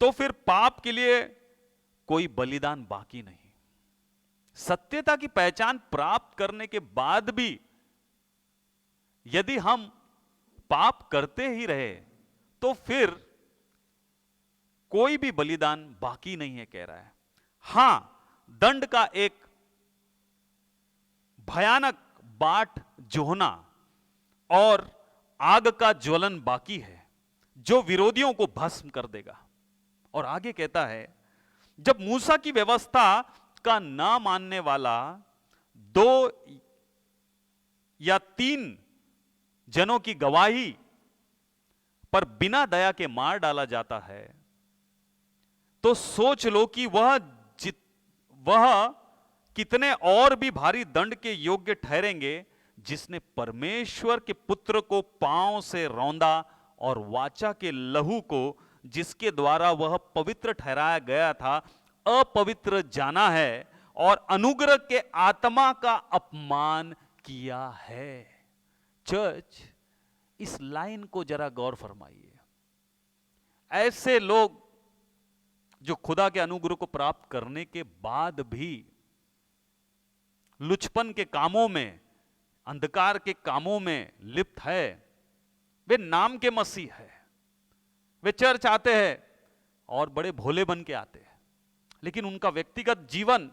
तो फिर पाप के लिए कोई बलिदान बाकी नहीं। सत्यता की पहचान प्राप्त करने के बाद भी यदि हम पाप करते ही रहे तो फिर कोई भी बलिदान बाकी नहीं है, कह रहा है। हां, दंड का एक भयानक बाट जोहना और आग का ज्वलन बाकी है जो विरोधियों को भस्म कर देगा। और आगे कहता है, जब मूसा की व्यवस्था का ना मानने वाला 2 या 3 जनों की गवाही पर बिना दया के मार डाला जाता है, तो सोच लो कि वह कितने और भी भारी दंड के योग्य ठहरेंगे जिसने परमेश्वर के पुत्र को पांव से रौंदा और वाचा के लहू को जिसके द्वारा वह पवित्र ठहराया गया था अपवित्र जाना है और अनुग्रह के आत्मा का अपमान किया है। चर्च, इस लाइन को जरा गौर फरमाइए। ऐसे लोग जो खुदा के अनुग्रह को प्राप्त करने के बाद भी लुचपन के कामों में, अंधकार के कामों में लिप्त है, वे नाम के मसीह है। वे चर्च आते हैं और बड़े भोले बन के आते हैं, लेकिन उनका व्यक्तिगत जीवन,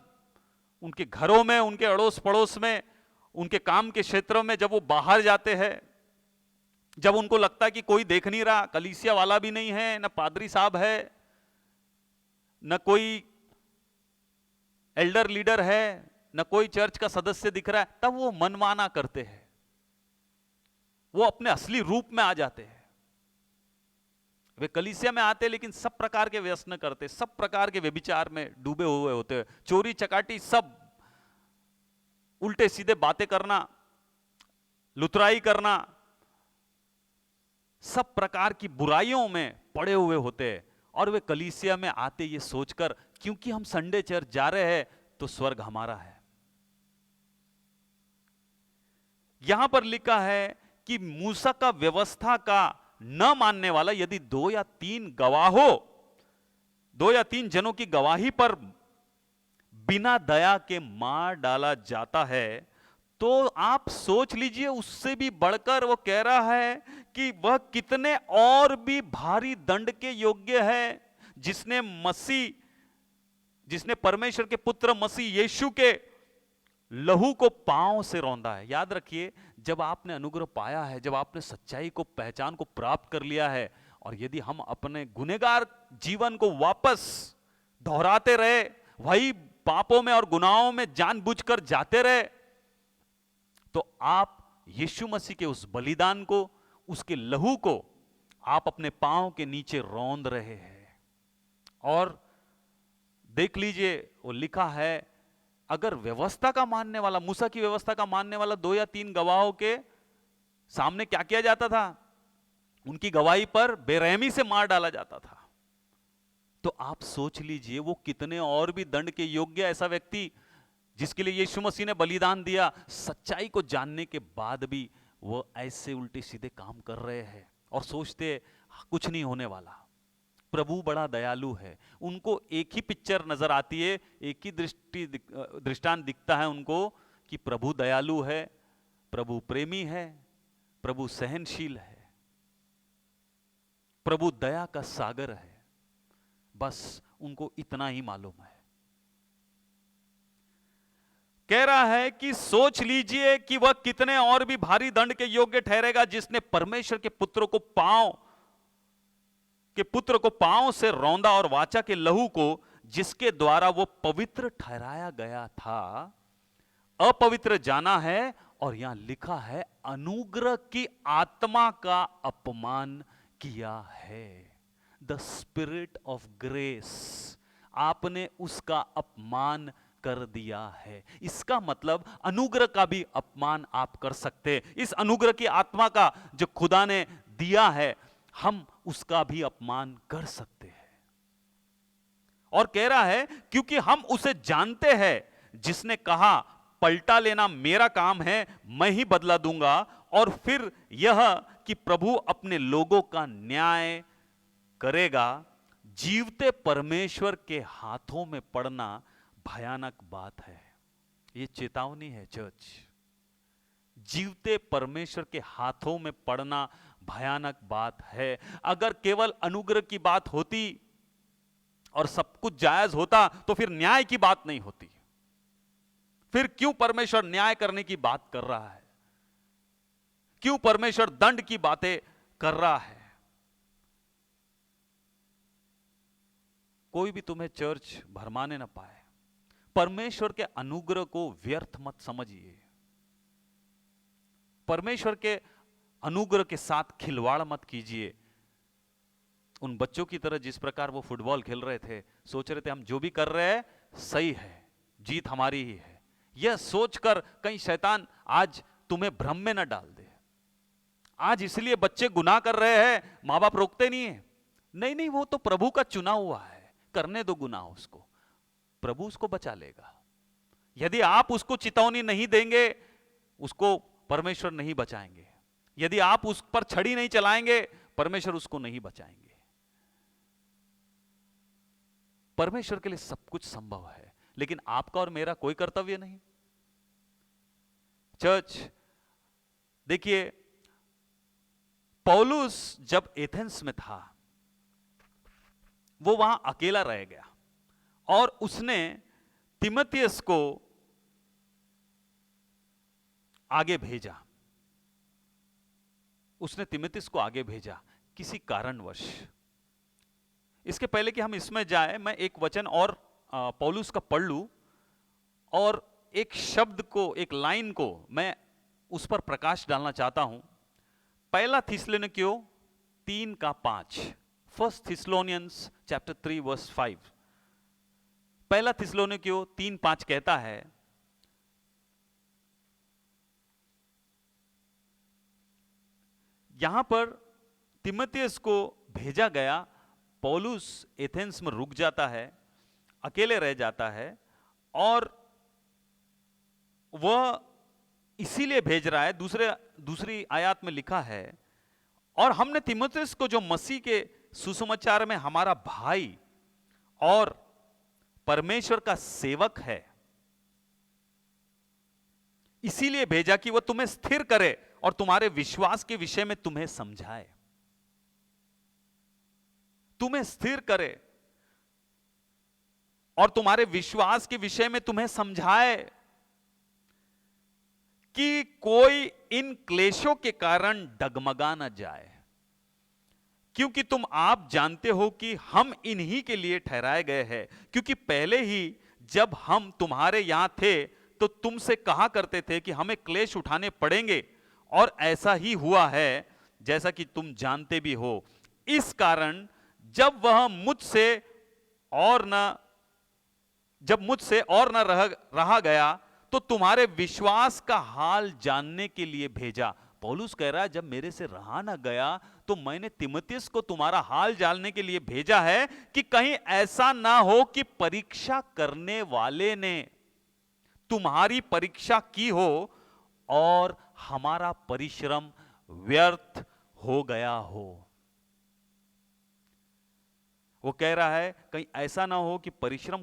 उनके घरों में, उनके अड़ोस पड़ोस में, उनके काम के क्षेत्रों में, जब वो बाहर जाते हैं, जब उनको लगता है कि कोई देख नहीं रहा, कलीसिया वाला भी नहीं है, न पादरी साहब है, न कोई एल्डर लीडर है, न कोई चर्च का सदस्य दिख रहा है, तब वो मनमाना करते हैं। वो अपने असली रूप में आ जाते हैं। वे कलीसिया में आते लेकिन सब प्रकार के व्यसन करते, सब प्रकार के व्यभिचार में डूबे हुए होते हैं, चोरी चकाटी, सब उल्टे सीधे बातें करना, लुतराई करना, सब प्रकार की बुराइयों में पड़े हुए होते हैं। और वे कलीसिया में आते ये सोचकर क्योंकि हम संडे चर्च जा रहे हैं तो स्वर्ग हमारा है। यहां पर लिखा है कि मूसा का व्यवस्था का न मानने वाला यदि 2 या 3 गवाहों, 2 या 3 जनों की गवाही पर बिना दया के मार डाला जाता है, तो आप सोच लीजिए उससे भी बढ़कर वो कह रहा है कि वह कितने और भी भारी दंड के योग्य है जिसने परमेश्वर के पुत्र मसीह यीशु के लहू को पांव से रौंदा है। याद रखिए, जब आपने अनुग्रह पाया है, जब आपने सच्चाई को, पहचान को प्राप्त कर लिया है, और यदि हम अपने गुनहगार जीवन को वापस दोहराते रहे, वही पापों में और गुनाहों में जानबूझकर जाते रहे, तो आप यीशु मसीह के उस बलिदान को, उसके लहू को आप अपने पांव के नीचे रौंद रहे हैं। और देख लीजिए, वो लिखा है, अगर व्यवस्था का मानने वाला, मूसा की व्यवस्था का मानने वाला 2 या 3 गवाहों के सामने क्या किया जाता था? उनकी गवाही पर बेरहमी से मार डाला जाता था। तो आप सोच लीजिए वो कितने और भी दंड के योग्य ऐसा व्यक्ति जिसके लिए यीशु मसीह ने बलिदान दिया, सच्चाई को जानने के बाद भी वो ऐसे उल्टे सीधे काम कर रहे हैं और सोचते कुछ नहीं होने वाला। प्रभु बड़ा दयालु है। उनको एक ही पिक्चर नजर आती है, एक ही दृष्टांत दिखता है उनको कि प्रभु दयालु है, प्रभु प्रेमी है, प्रभु सहनशील है। प्रभु दया का सागर है, बस उनको इतना ही मालूम है। कह रहा है कि सोच लीजिए कि वह कितने और भी भारी दंड के योग्य ठहरेगा, जिसने परमेश्वर के पुत्र को पांव से रौंदा और वाचा के लहू को, जिसके द्वारा वो पवित्र ठहराया गया था, अपवित्र जाना है। और यहां लिखा है अनुग्रह की आत्मा का अपमान किया है। द स्पिरिट ऑफ ग्रेस, आपने उसका अपमान कर दिया है। इसका मतलब अनुग्रह का भी अपमान आप कर सकते हैं। इस अनुग्रह की आत्मा का जो खुदा ने दिया है, हम उसका भी अपमान कर सकते हैं। और कह रहा है क्योंकि हम उसे जानते हैं जिसने कहा पलटा लेना मेरा काम है, मैं ही बदला दूंगा। और फिर यह कि प्रभु अपने लोगों का न्याय करेगा। जीवते परमेश्वर के हाथों में पड़ना भयानक बात है। यह चेतावनी है चर्च। जीवते परमेश्वर के हाथों में पड़ना भयानक बात है। अगर केवल अनुग्रह की बात होती और सब कुछ जायज होता तो फिर न्याय की बात नहीं होती। फिर क्यों परमेश्वर न्याय करने की बात कर रहा है? क्यों परमेश्वर दंड की बातें कर रहा है? कोई भी तुम्हें चर्च भरमाने ना पाए। परमेश्वर के अनुग्रह को व्यर्थ मत समझिए। परमेश्वर के अनुग्रह के साथ खिलवाड़ मत कीजिए। उन बच्चों की तरह जिस प्रकार वो फुटबॉल खेल रहे थे, सोच रहे थे हम जो भी कर रहे हैं सही है, जीत हमारी ही है। यह सोचकर कहीं शैतान आज तुम्हें भ्रम में न डाल दे। आज इसलिए बच्चे गुनाह कर रहे हैं, मां बाप रोकते नहीं है। नहीं नहीं, वो तो प्रभु का चुना हुआ है, करने दो गुनाह उसको, प्रभु उसको बचा लेगा। यदि आप उसको चेतावनी नहीं देंगे, उसको परमेश्वर नहीं बचाएंगे। यदि आप उस पर छड़ी नहीं चलाएंगे, परमेश्वर उसको नहीं बचाएंगे। परमेश्वर के लिए सब कुछ संभव है, लेकिन आपका और मेरा कोई कर्तव्य नहीं। चर्च देखिए, पौलुस जब एथेंस में था, वो वहां अकेला रह गया और उसने तिमोथियस को आगे भेजा। उसने तिमोथियस को आगे भेजा किसी कारणवश। इसके पहले कि हम इसमें जाए, मैं एक वचन और पौलुस का पढ़ लूं और एक शब्द को, एक लाइन को मैं उस पर प्रकाश डालना चाहता हूं। पहला थिस्सलुनीकियों 3:5, फर्स्ट थिस्सलुनियंस चैप्टर 3 वर्स 5। पहला थिस्सलुनीकियों 3:5 कहता है, यहां पर तिमोथियस को भेजा गया। पौलुस एथेंस में रुक जाता है, अकेले रह जाता है और वह इसीलिए भेज रहा है। दूसरी आयत में लिखा है, और हमने तिमोथियस को, जो मसीह के सुसमाचार में हमारा भाई और परमेश्वर का सेवक है, इसीलिए भेजा कि वह तुम्हें स्थिर करे और तुम्हारे विश्वास के विषय में तुम्हें समझाए। तुम्हें स्थिर करे और तुम्हारे विश्वास के विषय में तुम्हें समझाए कि कोई इन क्लेशों के कारण डगमगा न जाए, क्योंकि तुम आप जानते हो कि हम इन्हीं के लिए ठहराए गए हैं। क्योंकि पहले ही जब हम तुम्हारे यहां थे तो तुमसे कहा करते थे कि हमें क्लेश उठाने पड़ेंगे, और ऐसा ही हुआ है जैसा कि तुम जानते भी हो। इस कारण जब मुझसे और न रहा गया तो तुम्हारे विश्वास का हाल जानने के लिए भेजा। पौलुस कह रहा है, जब मेरे से रहा ना गया तो मैंने तिमोथियस को तुम्हारा हाल जानने के लिए भेजा है, कि कहीं ऐसा ना हो कि परीक्षा करने वाले ने तुम्हारी परीक्षा की हो और हमारा परिश्रम व्यर्थ हो गया हो। वो कह रहा है कहीं ऐसा ना हो कि परीक्षा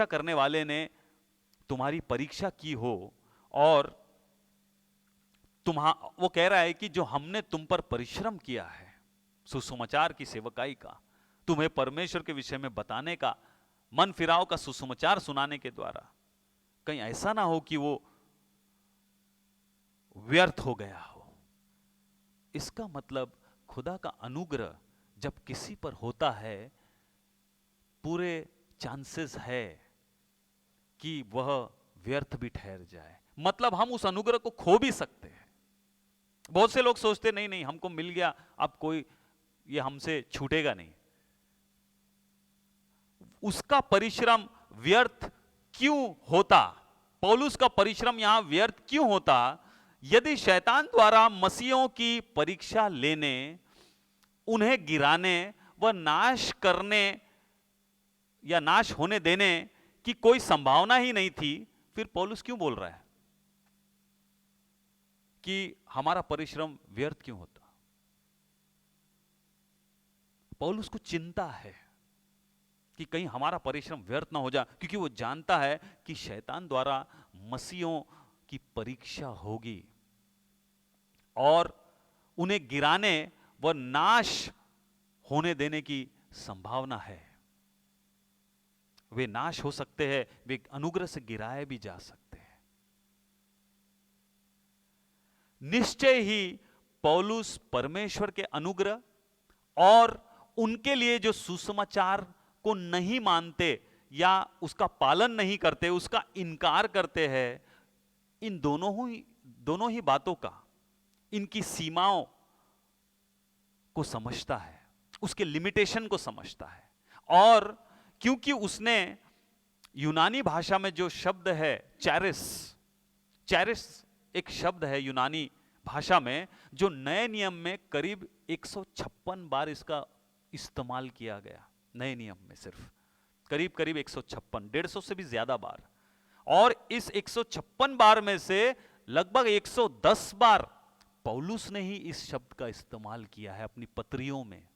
करने वाले ने तुम्हारी परीक्षा की हो, और वो कह रहा है कि जो हमने तुम पर परिश्रम किया है, सुसमाचार की सेवकाई का, तुम्हें परमेश्वर के विषय में बताने का, मन फिराव का सुसमाचार सुनाने के द्वारा कहीं ऐसा ना हो कि वो व्यर्थ हो गया हो। इसका मतलब खुदा का अनुग्रह जब किसी पर होता है, पूरे चांसेस है कि वह व्यर्थ भी ठहर जाए। मतलब हम उस अनुग्रह को खो भी सकते हैं। बहुत से लोग सोचते नहीं नहीं हमको मिल गया, अब कोई ये हमसे छूटेगा नहीं। उसका परिश्रम व्यर्थ क्यों होता? पौलुस का परिश्रम यहां व्यर्थ क्यों होता? यदि शैतान द्वारा मसीहों की परीक्षा लेने, उन्हें गिराने व नाश करने या नाश होने देने की कोई संभावना ही नहीं थी, फिर पौलुस क्यों बोल रहा है कि हमारा परिश्रम व्यर्थ क्यों होता? पौलुस को चिंता है कि कहीं हमारा परिश्रम व्यर्थ ना हो जाए, क्योंकि वो जानता है कि शैतान द्वारा मसीहों की परीक्षा होगी और उन्हें गिराने व नाश होने देने की संभावना है। वे नाश हो सकते हैं, वे अनुग्रह से गिराए भी जा सकते हैं। निश्चय ही पौलुस परमेश्वर के अनुग्रह और उनके लिए जो सुसमाचार को नहीं मानते या उसका पालन नहीं करते, उसका इनकार करते हैं, इन दोनों ही बातों का, इनकी सीमाओं को समझता है, उसके लिमिटेशन को समझता है। और क्योंकि उसने यूनानी भाषा में जो शब्द है चैरिस एक शब्द है यूनानी भाषा में, जो नए नियम में करीब 156 बार इसका इस्तेमाल किया गया। नए नियम में सिर्फ करीब 156, 150 से भी ज्यादा बार। और इस 156 बार में से लगभग 110 बार पौलुस ने ही इस शब्द का इस्तेमाल किया है अपनी पत्रियों में।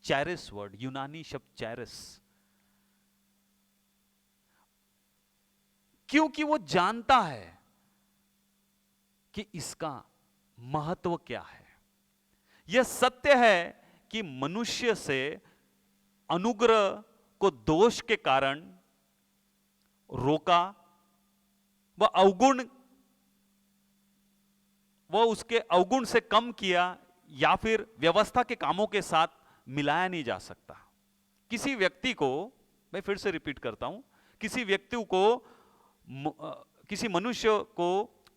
चैरिस वर्ड, यूनानी शब्द चैरिस, क्योंकि वो जानता है कि इसका महत्व क्या है। यह सत्य है कि मनुष्य से अनुग्रह को दोष के कारण रोका व अवगुण व उसके अवगुण से कम किया या फिर व्यवस्था के कामों के साथ मिलाया नहीं जा सकता। किसी व्यक्ति को, मैं फिर से रिपीट करता हूं, किसी व्यक्ति को, किसी मनुष्य को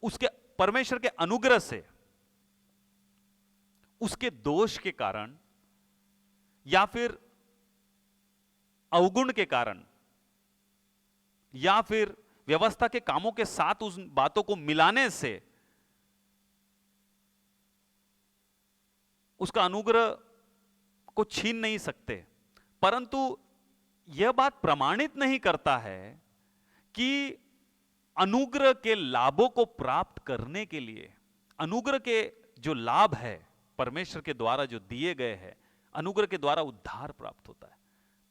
उसके परमेश्वर के अनुग्रह से उसके दोष के कारण या फिर अवगुण के कारण या फिर व्यवस्था के कामों के साथ उस बातों को मिलाने से उसका अनुग्रह को छीन नहीं सकते। परंतु यह बात प्रमाणित नहीं करता है कि अनुग्रह के लाभों को प्राप्त करने के लिए, अनुग्रह के जो लाभ है परमेश्वर के द्वारा जो दिए गए हैं, अनुग्रह के द्वारा उद्धार प्राप्त होता है,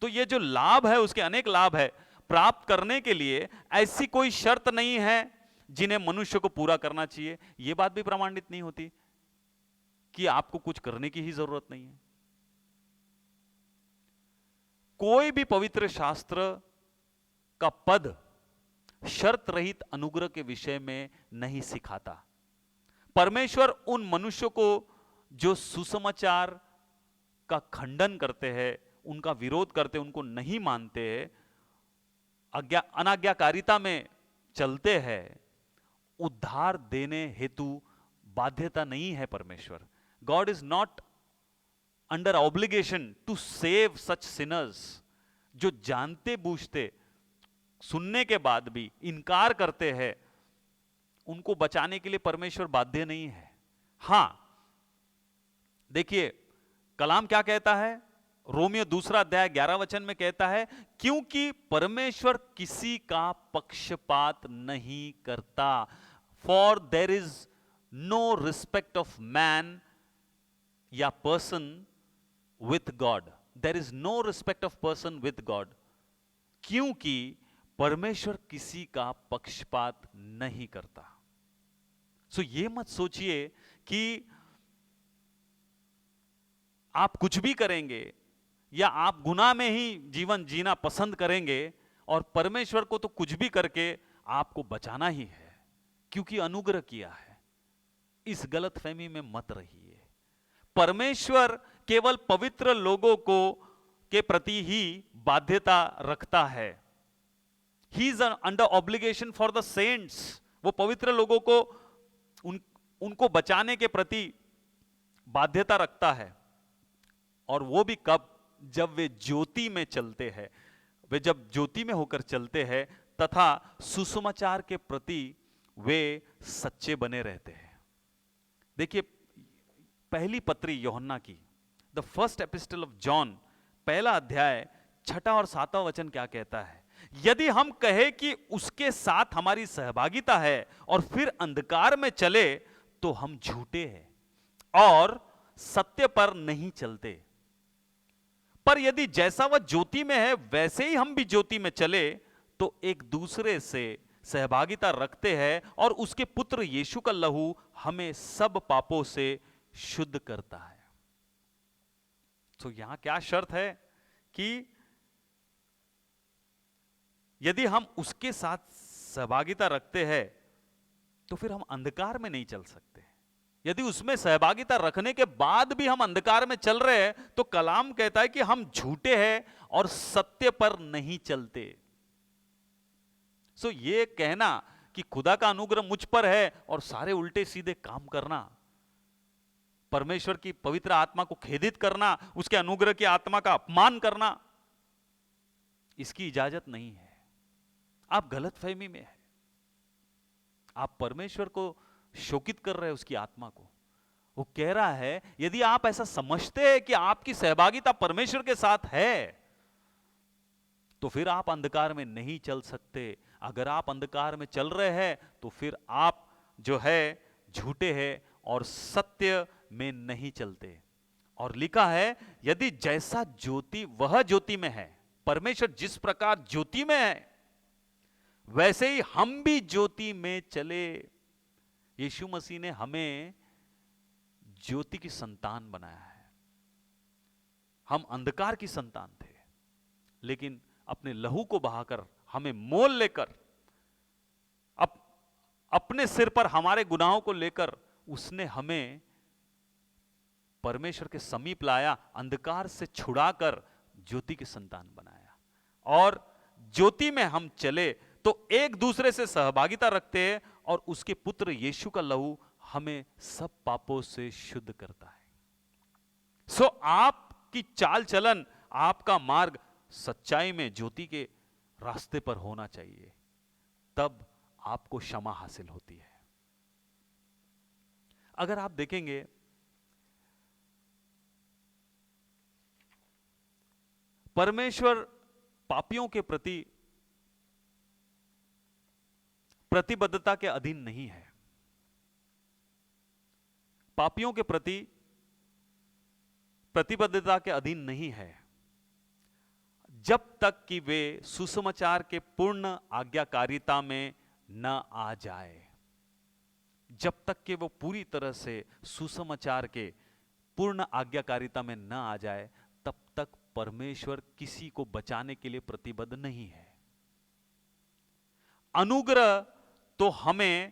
तो ये जो लाभ है उसके अनेक लाभ है, प्राप्त करने के लिए ऐसी कोई शर्त नहीं है जिन्हें मनुष्य को पूरा करना चाहिए। यह बात भी प्रमाणित नहीं होती कि आपको कुछ करने की ही जरूरत नहीं है। कोई भी पवित्र शास्त्र का पद शर्त रहित अनुग्रह के विषय में नहीं सिखाता। परमेश्वर उन मनुष्यों को जो सुसमाचार का खंडन करते हैं, उनका विरोध करते, उनको नहीं मानते, अनाज्ञाकारिता में चलते हैं, उद्धार देने हेतु बाध्यता नहीं है परमेश्वर। God is not under obligation to save such sinners. जो जानते बूझते सुनने के बाद भी इनकार करते हैं, उनको बचाने के लिए परमेश्वर बाध्य नहीं है। हां, देखिए कलाम क्या कहता है, रोमियो 2 अध्याय 11 वचन में कहता है, क्योंकि परमेश्वर किसी का पक्षपात नहीं करता। For there is no respect of man या person with God. There is no respect of person with God, क्योंकि परमेश्वर किसी का पक्षपात नहीं करता। सो ये मत सोचिए कि आप कुछ भी करेंगे या आप गुनाह में ही जीवन जीना पसंद करेंगे और परमेश्वर को तो कुछ भी करके आपको बचाना ही है क्योंकि अनुग्रह किया है। इस गलतफहमी में मत रहिए। परमेश्वर केवल पवित्र लोगों को के प्रति ही बाध्यता रखता है। He is under obligation for the saints. वो पवित्र लोगों को उनको बचाने के प्रति बाध्यता रखता है। और वो भी कब? जब वे ज्योति में चलते हैं। वे जब ज्योति में होकर चलते हैं तथा सुसमाचार के प्रति वे सच्चे बने रहते हैं। देखिए पहली पत्री यूहन्ना की, the first epistle of John, पहला अध्याय 6 और 7 वचन क्या कहता है? यदि हम कहें कि उसके साथ हमारी सहभागिता है और फिर अंधकार में चले तो हम झूठे हैं और सत्य पर नहीं चलते। पर यदि जैसा वह ज्योति में है वैसे ही हम भी ज्योति में चले तो एक दूसरे से सहभागिता रखते हैं और उसके पुत्र यीशु का लहू हमें सब पापों से शुद्ध करता है। तो यहां क्या शर्त है कि यदि हम उसके साथ सहभागिता रखते हैं तो फिर हम अंधकार में नहीं चल सकते। यदि उसमें सहभागिता रखने के बाद भी हम अंधकार में चल रहे हैं तो कलाम कहता है कि हम झूठे हैं और सत्य पर नहीं चलते। सो ये कहना कि खुदा का अनुग्रह मुझ पर है और सारे उल्टे सीधे काम करना, परमेश्वर की पवित्र आत्मा को खेदित करना, उसके अनुग्रह की आत्मा का अपमान करना, इसकी इजाजत नहीं है। आप गलतफहमी में है। आप परमेश्वर को शोकित कर रहे हैं, उसकी आत्मा को। वो कह रहा है यदि आप ऐसा समझते हैं कि आपकी सहभागिता परमेश्वर के साथ है तो फिर आप अंधकार में नहीं चल सकते। अगर आप अंधकार में चल रहे हैं तो फिर आप जो है झूठे हैं और सत्य में नहीं चलते। और लिखा है यदि जैसा ज्योति वह ज्योति में है, परमेश्वर जिस प्रकार ज्योति में है वैसे ही हम भी ज्योति में चले। यीशु मसीह ने हमें ज्योति की संतान बनाया है। हम अंधकार की संतान थे लेकिन अपने लहू को बहाकर हमें मोल लेकर अपने सिर पर हमारे गुनाहों को लेकर उसने हमें परमेश्वर के समीप लाया, अंधकार से छुड़ाकर ज्योति की संतान बनाया। और ज्योति में हम चले तो एक दूसरे से सहभागिता रखते हैं और उसके पुत्र यीशु का लहू हमें सब पापों से शुद्ध करता है। सो आपकी चाल चलन, आपका मार्ग सच्चाई में ज्योति के रास्ते पर होना चाहिए, तब आपको क्षमा हासिल होती है। अगर आप देखेंगे परमेश्वर पापियों के प्रति प्रतिबद्धता के अधीन नहीं है। पापियों के प्रति प्रतिबद्धता के अधीन नहीं है जब तक कि वे सुसमाचार के पूर्ण आज्ञाकारिता में न आ जाए। जब तक कि वो पूरी तरह से सुसमाचार के पूर्ण आज्ञाकारिता में न आ जाए तब तक परमेश्वर किसी को बचाने के लिए प्रतिबद्ध नहीं है। अनुग्रह तो हमें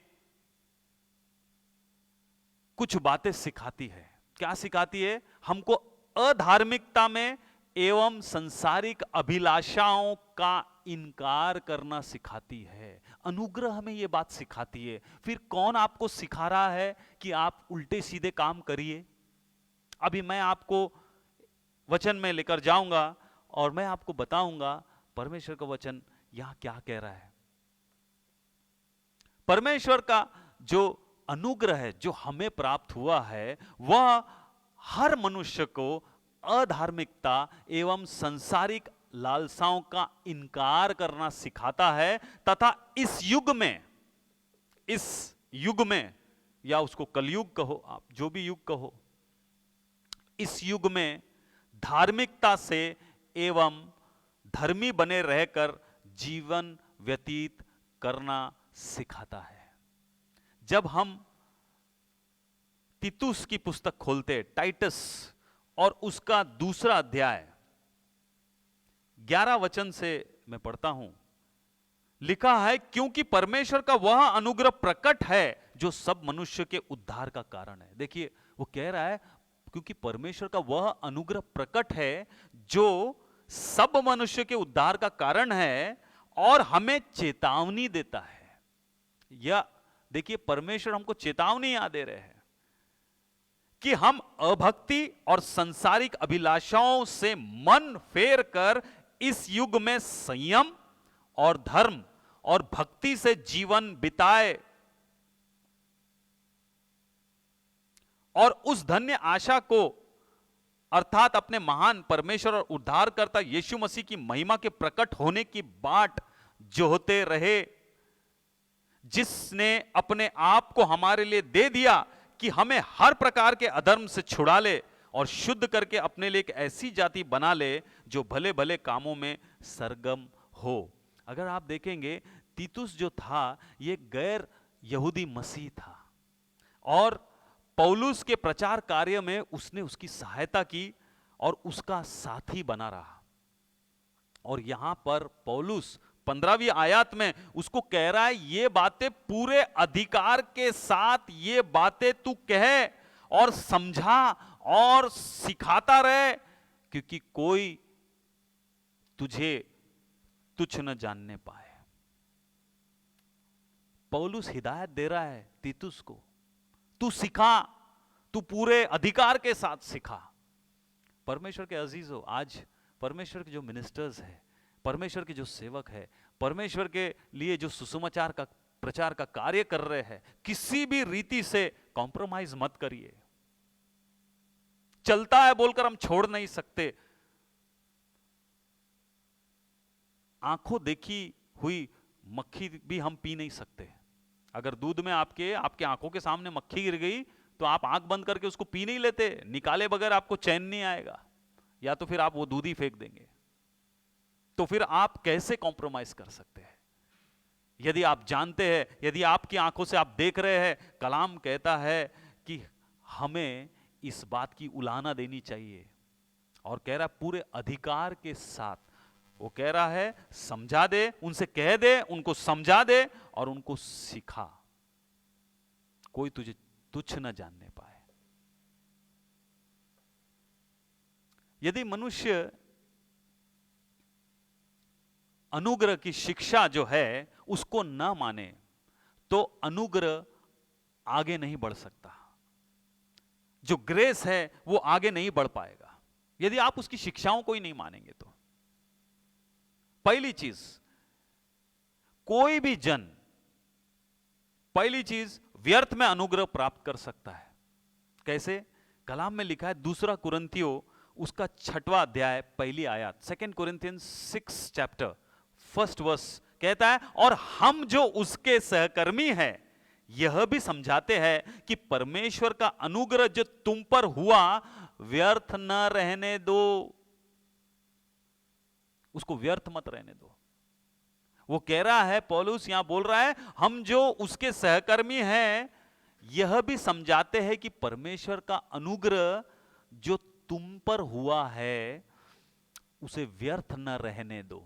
कुछ बातें सिखाती है। क्या सिखाती है? हमको अधार्मिकता में एवं सांसारिक अभिलाषाओं का इनकार करना सिखाती है। अनुग्रह हमें यह बात सिखाती है। फिर कौन आपको सिखा रहा है कि आप उल्टे सीधे काम करिए? अभी मैं आपको वचन में लेकर जाऊंगा और मैं आपको बताऊंगा परमेश्वर का वचन यहां क्या कह रहा है। परमेश्वर का जो अनुग्रह है जो हमें प्राप्त हुआ है वह हर मनुष्य को अधार्मिकता एवं सांसारिक लालसाओं का इनकार करना सिखाता है तथा इस युग में या उसको कलयुग कहो, आप जो भी युग कहो, इस युग में धार्मिकता से एवं धर्मी बने रहकर जीवन व्यतीत करना सिखाता है। जब हम तीतुस की पुस्तक खोलते, टाइटस और उसका 2 अध्याय 11 वचन से मैं पढ़ता हूं। लिखा है, क्योंकि परमेश्वर का वह अनुग्रह प्रकट है जो सब मनुष्य के उद्धार का कारण है। देखिए वो कह रहा है, क्योंकि परमेश्वर का वह अनुग्रह प्रकट है जो सब मनुष्य के उद्धार का कारण है और हमें चेतावनी देता है। या देखिए, परमेश्वर हमको चेतावनी यहां दे रहे हैं कि हम अभक्ति और सांसारिक अभिलाषाओं से मन फेर कर इस युग में संयम और धर्म और भक्ति से जीवन बिताए और उस धन्य आशा को, अर्थात अपने महान परमेश्वर और उद्धारकर्ता यीशु मसीह की महिमा के प्रकट होने की बाट जोहते रहे, जिसने अपने आप को हमारे लिए दे दिया कि हमें हर प्रकार के अधर्म से छुड़ा ले और शुद्ध करके अपने लिए एक ऐसी जाति बना ले जो भले भले कामों में सरगम हो। अगर आप देखेंगे, तीतुस जो था ये गैर यहूदी मसीह था और पौलुस के प्रचार कार्य में उसने उसकी सहायता की और उसका साथी बना रहा। और यहां पर पौलुस 15वीं आयत में उसको कह रहा है, ये बातें पूरे अधिकार के साथ ये बातें तू कहे और समझा और सिखाता रहे, क्योंकि कोई तुझे तुच्छ न जानने पाए। पौलुस हिदायत दे रहा है तीतुस को, तू सिखा, तू पूरे अधिकार के साथ सिखा। परमेश्वर के अजीजों, आज परमेश्वर के जो मिनिस्टर्स हैं, परमेश्वर के जो सेवक है, परमेश्वर के लिए जो सुसमाचार का प्रचार का कार्य कर रहे हैं, किसी भी रीति से कॉम्प्रोमाइज मत करिए। चलता है बोलकर हम छोड़ नहीं सकते। आंखों देखी हुई मक्खी भी हम पी नहीं सकते। अगर दूध में आपके आंखों के सामने मक्खी गिर गई तो आप आंख बंद करके उसको पी नहीं लेते, निकाले बगैर आपको चैन नहीं आएगा, या तो फिर आप वो दूध ही फेंक देंगे। तो फिर आप कैसे कॉम्प्रोमाइज कर सकते हैं? यदि आप जानते हैं, यदि आपकी आंखों से आप देख रहे हैं, कलाम कहता है कि हमें इस बात की उलाहना देनी चाहिए। और कह रहा है पूरे अधिकार के साथ, वो कह रहा है समझा दे, उनसे कह दे, उनको समझा दे और उनको सिखा, कोई तुझे तुच्छ न जानने पाए। यदि मनुष्य अनुग्रह की शिक्षा जो है उसको न माने तो अनुग्रह आगे नहीं बढ़ सकता। जो ग्रेस है वो आगे नहीं बढ़ पाएगा यदि आप उसकी शिक्षाओं को ही नहीं मानेंगे। तो पहली चीज, कोई भी जन पहली चीज व्यर्थ में अनुग्रह प्राप्त कर सकता है। कैसे? कलाम में लिखा है 2 कुरिन्थियों उसका 6वां अध्याय 1 आयत, 2 Corinthians 6 chapter 1st verse कहता है, और हम जो उसके सहकर्मी हैं यह भी समझाते हैं कि परमेश्वर का अनुग्रह जो तुम पर हुआ व्यर्थ न रहने दो। उसको व्यर्थ मत रहने दो। वो कह रहा है, पौलुस यहां बोल रहा है, हम जो उसके सहकर्मी हैं यह भी समझाते हैं कि परमेश्वर का अनुग्रह जो तुम पर हुआ है उसे व्यर्थ न रहने दो।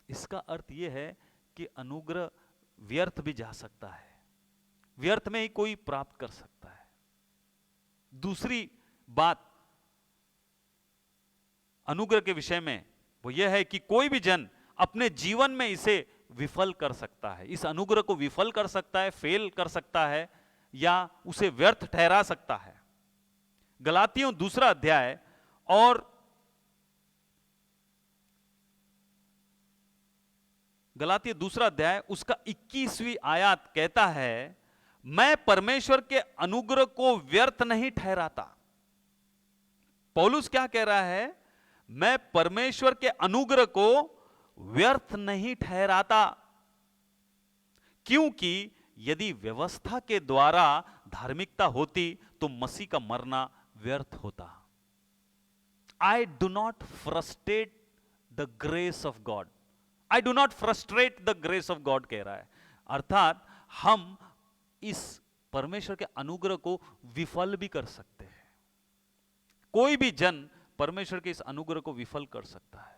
इसका अर्थ यह है कि अनुग्रह व्यर्थ भी जा सकता है, व्यर्थ में ही कोई प्राप्त कर सकता है। दूसरी बात अनुग्रह के विषय में वो यह है कि कोई भी जन अपने जीवन में इसे विफल कर सकता है, इस अनुग्रह को विफल कर सकता है, फेल कर सकता है या उसे व्यर्थ ठहरा सकता है। गलातियों 2 अध्याय और गलातियों 2 अध्याय उसका 21वीं आयत कहता है, मैं परमेश्वर के अनुग्रह को व्यर्थ नहीं ठहराता। पौलुस क्या कह रहा है? मैं परमेश्वर के अनुग्रह को व्यर्थ नहीं ठहराता, क्योंकि यदि व्यवस्था के द्वारा धार्मिकता होती तो मसीह का मरना व्यर्थ होता। I do not frustrate the grace of God, I do not frustrate the grace of God कह रहा है। अर्थात हम इस परमेश्वर के अनुग्रह को विफल भी कर सकते हैं। कोई भी जन परमेश्वर के इस अनुग्रह को विफल कर सकता है।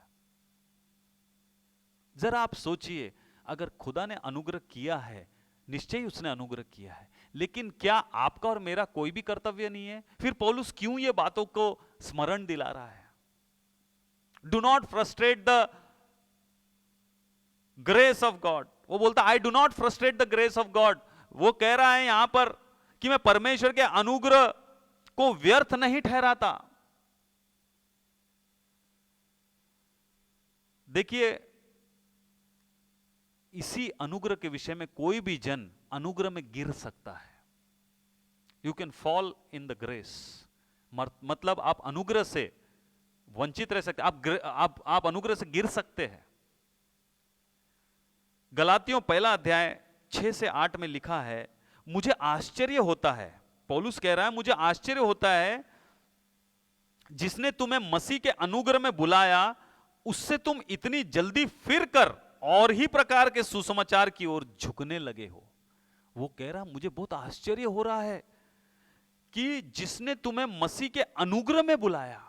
जरा आप सोचिए, अगर खुदा ने अनुग्रह किया है, निश्चय ही उसने अनुग्रह किया है, लेकिन क्या आपका और मेरा कोई भी कर्तव्य नहीं है? फिर पौलुस क्यों ये बातों को स्मरण दिला रहा है? Do not frustrate the grace of God. वो बोलता I do not frustrate the grace of God. वो कह रहा है यहां पर कि मैं परमेश्वर के अनुग्रह को व्यर्थ नहीं ठहराता। देखिए, इसी अनुग्रह के विषय में कोई भी जन अनुग्रह में गिर सकता है। You can fall in the grace, मतलब आप अनुग्रह से वंचित रह सकते, आप अनुग्रह से गिर सकते हैं। गलातियों पहला अध्याय 6 से 8 में लिखा है, मुझे आश्चर्य होता है, पौलुस कह रहा है, मुझे आश्चर्य होता है जिसने तुम्हें मसीह के अनुग्रह में बुलाया, उससे तुम इतनी जल्दी फिर कर और ही प्रकार के सुसमाचार की ओर झुकने लगे हो। वो कह रहा, मुझे बहुत आश्चर्य हो रहा है कि जिसने तुम्हें मसीह के अनुग्रह में बुलाया,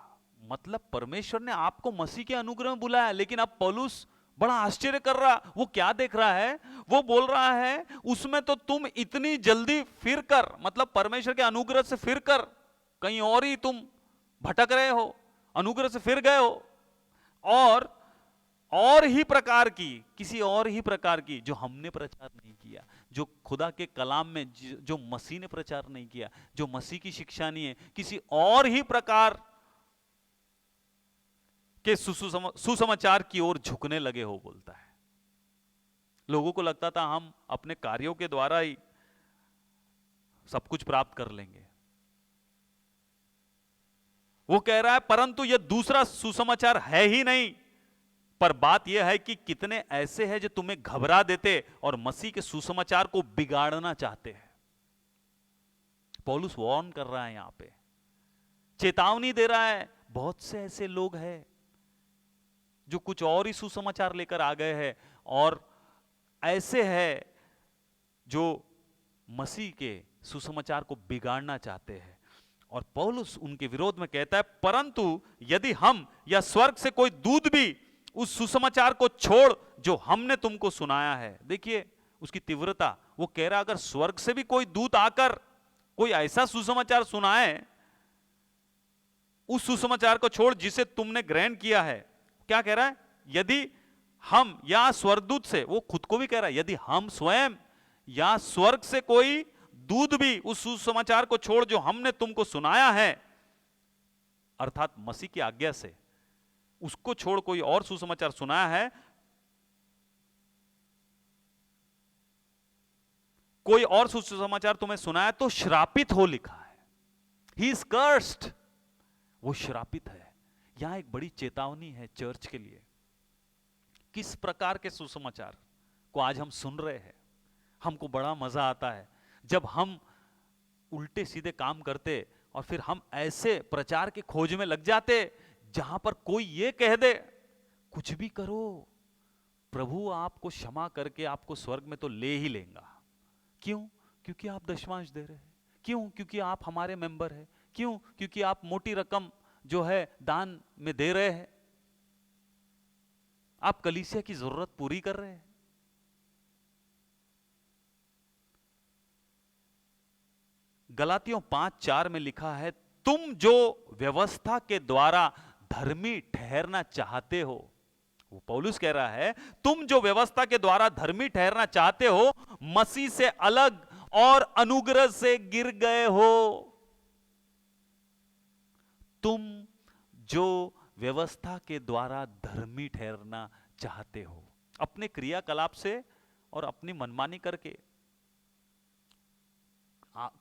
मतलब परमेश्वर ने आपको मसीह के अनुग्रह में बुलाया। लेकिन अब पौलुस बड़ा आश्चर्य कर रहा, वो क्या देख रहा है? वो बोल रहा है उसमें तो तुम इतनी जल्दी फिर कर, मतलब परमेश्वर के अनुग्रह से फिर कर कहीं और ही तुम भटक रहे हो, अनुग्रह से फिर गए हो, और ही प्रकार की, किसी और ही प्रकार की जो हमने प्रचार नहीं किया, जो खुदा के कलाम में जो मसीह ने प्रचार नहीं किया, जो मसीह की शिक्षा नहीं है, किसी और ही प्रकार के सुसमाचार की ओर झुकने लगे हो, बोलता है। लोगों को लगता था हम अपने कार्यों के द्वारा ही सब कुछ प्राप्त कर लेंगे। वो कह रहा है परंतु यह दूसरा सुसमाचार है ही नहीं, पर बात यह है कि कितने ऐसे हैं जो तुम्हें घबरा देते और मसीह के सुसमाचार को बिगाड़ना चाहते हैं। पौलुस वार्न कर रहा है, यहां पे चेतावनी दे रहा है। बहुत से ऐसे लोग हैं जो कुछ और ही सुसमाचार लेकर आ गए हैं, और ऐसे हैं जो मसीह के सुसमाचार को बिगाड़ना चाहते हैं। और पौलुस उनके विरोध में कहता है, परंतु यदि हम या स्वर्ग से कोई दूत भी उस सुसमाचार को छोड़ जो हमने तुमको सुनाया है, देखिए उसकी तीव्रता। वो कह रहा अगर स्वर्ग से भी कोई दूत आकर कोई ऐसा सुसमाचार सुनाए, उस सुसमाचार को छोड़ जिसे तुमने ग्रहण किया है। क्या कह रहा है? यदि हम या स्वर्गदूत से, वो खुद को भी कह रहा है, यदि हम स्वयं या स्वर्ग से कोई दूत भी उस सुसमाचार को छोड़ जो हमने तुमको सुनाया है, अर्थात मसीह की आज्ञा से उसको छोड़ कोई और सुसमाचार सुनाया है, कोई और सुसमाचार तुम्हें सुनाया तो श्रापित हो, लिखा है। ही इज कर्स्ड, वो श्रापित है। यहां एक बड़ी चेतावनी है चर्च के लिए। किस प्रकार के सुसमाचार को आज हम सुन रहे हैं? हमको बड़ा मजा आता है जब हम उल्टे सीधे काम करते और फिर हम ऐसे प्रचार की खोज में लग जाते जहां पर कोई ये कह दे, कुछ भी करो, प्रभु आपको क्षमा करके आपको स्वर्ग में तो ले ही लेगा। क्यों? क्योंकि आप दशमांश दे रहे हैं। क्यों? क्योंकि आप हमारे मेंबर हैं। क्यों? क्योंकि आप मोटी रकम जो है दान में दे रहे हैं, आप कलीसिया की जरूरत पूरी कर रहे हैं। गलातियों 5:4 में लिखा है, तुम जो व्यवस्था के द्वारा धर्मी ठहरना चाहते हो, वो पौलुस कह रहा है, तुम जो व्यवस्था के द्वारा धर्मी ठहरना चाहते हो, मसीह से अलग और अनुग्रह से गिर गए हो। तुम जो व्यवस्था के द्वारा धर्मी ठहरना चाहते हो, अपने क्रियाकलाप से और अपनी मनमानी करके।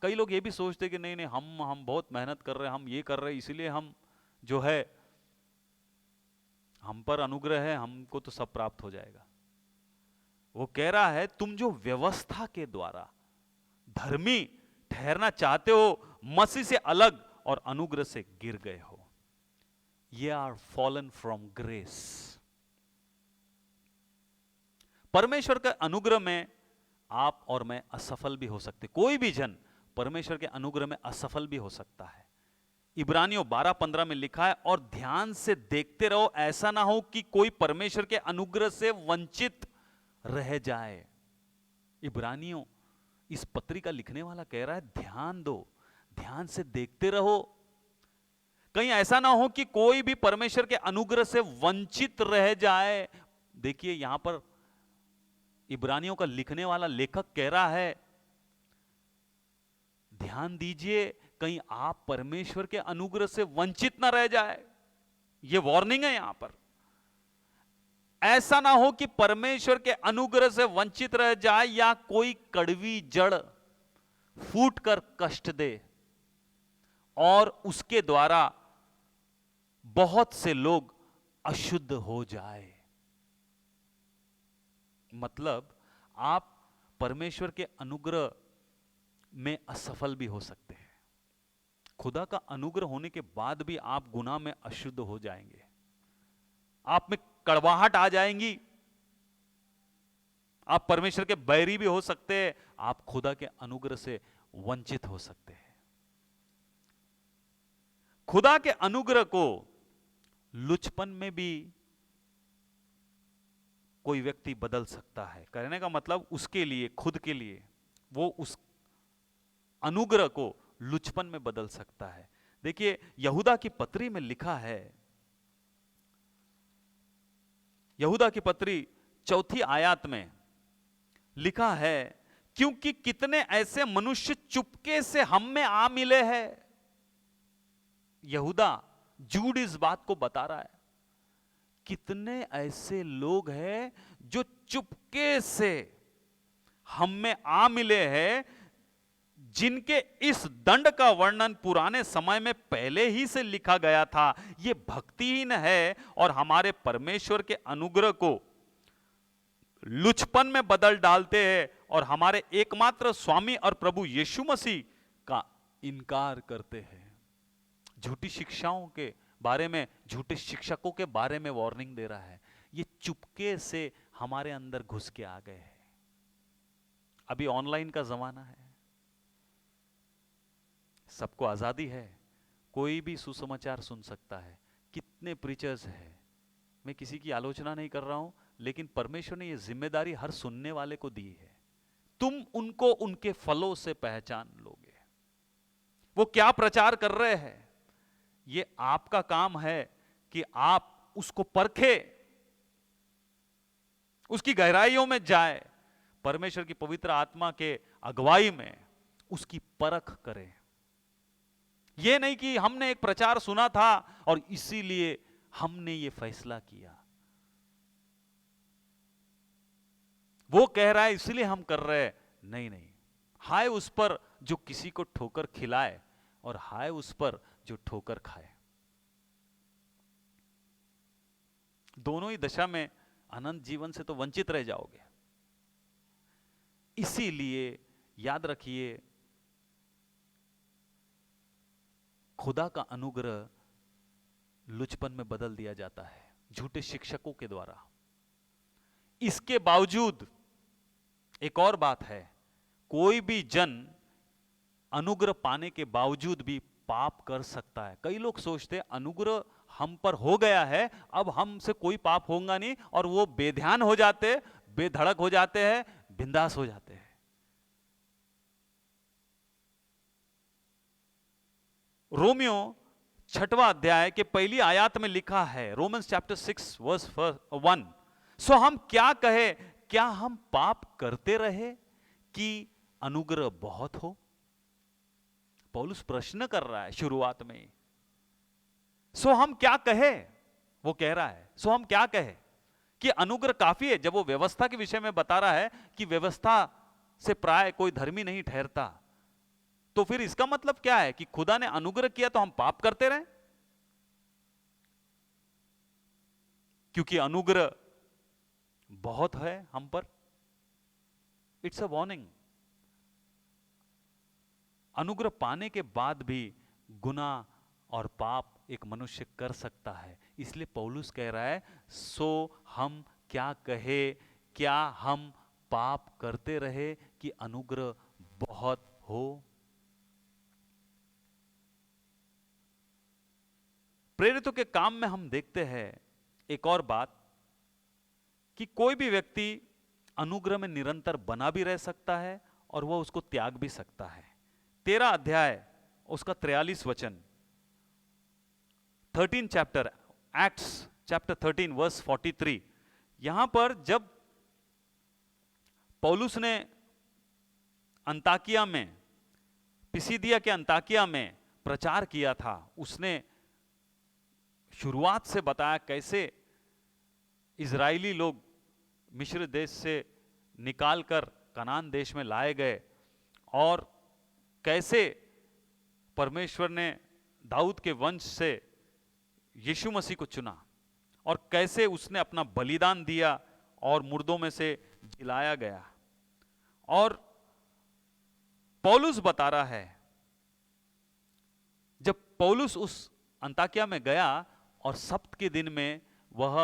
कई लोग ये भी सोचते कि नहीं नहीं, हम बहुत मेहनत कर रहे हैं, हम ये कर रहे हैं, इसलिए हम जो है, हम पर अनुग्रह है, हमको तो सब प्राप्त हो जाएगा। वो कह रहा है, तुम जो व्यवस्था के द्वारा धर्मी ठहरना चाहते हो, मसीह से अलग और अनुग्रह से गिर गए हो। ये आर फॉलन फ्रॉम ग्रेस। परमेश्वर के अनुग्रह में आप और मैं असफल भी हो सकते, कोई भी जन परमेश्वर के अनुग्रह में असफल भी हो सकता है। इब्रानियों 12:15 में लिखा है, और ध्यान से देखते रहो, ऐसा ना हो कि कोई परमेश्वर के अनुग्रह से वंचित रह जाए। इब्रानियों इस पत्री का लिखने वाला कह रहा है ध्यान दो, ध्यान से देखते रहो, कहीं ऐसा ना हो कि कोई भी परमेश्वर के अनुग्रह से वंचित रह जाए। देखिए यहां पर इब्रानियों का लिखने वाला लेखक कह रहा है ध्यान दीजिए, कहीं आप परमेश्वर के अनुग्रह से वंचित ना रह जाए। यह वार्निंग है यहां पर। ऐसा ना हो कि परमेश्वर के अनुग्रह से वंचित रह जाए या कोई कड़वी जड़ फूट कर कष्ट दे और उसके द्वारा बहुत से लोग अशुद्ध हो जाए। मतलब आप परमेश्वर के अनुग्रह में असफल भी हो सकते हैं। खुदा का अनुग्रह होने के बाद भी आप गुनाह में अशुद्ध हो जाएंगे, आप में कड़वाहट आ जाएंगी, आप परमेश्वर के बैरी भी हो सकते हैं, आप खुदा के अनुग्रह से वंचित हो सकते हैं। खुदा के अनुग्रह को लुचपन में भी कोई व्यक्ति बदल सकता है। कहने का मतलब उसके लिए, खुद के लिए वो उस अनुग्रह को लुचपन में बदल सकता है। देखिए यहूदा की पत्री में लिखा है, यहूदा की पत्री 4 आयत में लिखा है, क्योंकि कितने ऐसे मनुष्य चुपके से हम में आ मिले हैं। यहूदा जूड इस बात को बता रहा है, कितने ऐसे लोग हैं जो चुपके से हम में आ मिले हैं, जिनके इस दंड का वर्णन पुराने समय में पहले ही से लिखा गया था। ये भक्तिहीन है और हमारे परमेश्वर के अनुग्रह को लुचपन में बदल डालते हैं और हमारे एकमात्र स्वामी और प्रभु यीशु मसीह का इनकार करते हैं। झूठी शिक्षाओं के बारे में, झूठे शिक्षकों के बारे में वार्निंग दे रहा है। ये चुपके से हमारे अंदर घुस के आ गए हैं। अभी ऑनलाइन का जमाना है, सबको आजादी है, कोई भी सुसमाचार सुन सकता है। कितने प्रीचर्स हैं, मैं किसी की आलोचना नहीं कर रहा हूं, लेकिन परमेश्वर ने यह जिम्मेदारी हर सुनने वाले को दी है। तुम उनको उनके फलों से पहचान लोगे। वो क्या प्रचार कर रहे हैं, ये आपका काम है कि आप उसको परखे, उसकी गहराइयों में जाए, परमेश्वर की पवित्र आत्मा के अगुवाई में उसकी परख करें। यह नहीं कि हमने एक प्रचार सुना था और इसीलिए हमने ये फैसला किया, वो कह रहा है इसलिए हम कर रहे हैं। नहीं नहीं, हाय उस पर जो किसी को ठोकर खिलाए और हाय उस पर जो ठोकर खाए। दोनों ही दशा में अनंत जीवन से तो वंचित रह जाओगे। इसीलिए याद रखिए, खुदा का अनुग्रह लुचपन में बदल दिया जाता है झूठे शिक्षकों के द्वारा। इसके बावजूद एक और बात है, कोई भी जन अनुग्रह पाने के बावजूद भी पाप कर सकता है। कई लोग सोचते हैं अनुग्रह हम पर हो गया है, अब हमसे कोई पाप होगा नहीं, और वो बेध्यान हो जाते, बेधड़क हो जाते हैं, बिंदास हो जाते हैं। रोमियो 6वां अध्याय के पहली आयत में लिखा है, रोमन्स चैप्टर 6 वर्स 1, सो हम क्या कहे, क्या हम पाप करते रहे कि अनुग्रह बहुत हो? पौलुस प्रश्न कर रहा है शुरुआत में। सो हम क्या कहे, वो कह रहा है सो हम क्या कहे कि अनुग्रह काफी है। जब वो व्यवस्था के विषय में बता रहा है कि व्यवस्था से प्राय कोई धर्मी नहीं ठहरता, तो फिर इसका मतलब क्या है कि खुदा ने अनुग्रह किया तो हम पाप करते रहे? क्योंकि अनुग्रह बहुत है हम पर। It's a warning. अनुग्रह पाने के बाद भी गुनाह और पाप एक मनुष्य कर सकता है। इसलिए पौलुस कह रहा है, सो हम क्या कहे, क्या हम पाप करते रहे कि अनुग्रह बहुत हो? प्रेरितों के काम में हम देखते हैं एक और बात कि कोई भी व्यक्ति अनुग्रह में निरंतर बना भी रह सकता है और वह उसको त्याग भी सकता है। 13 अध्याय उसका 43 वचन, 13 चैप्टर, एक्ट्स चैप्टर 13 वर्स 43, यहां पर जब पौलुस ने अंताकिया में, पिसिदिया के अंताकिया में प्रचार किया था, उसने शुरुआत से बताया कैसे इजरायली लोग मिस्र देश से निकालकर कनान देश में लाए गए और कैसे परमेश्वर ने दाऊद के वंश से यीशु मसीह को चुना और कैसे उसने अपना बलिदान दिया और मुर्दों में से जिलाया गया। और पौलुस बता रहा है, जब पौलुस उस अंताकिया में गया और सप्त के दिन में वह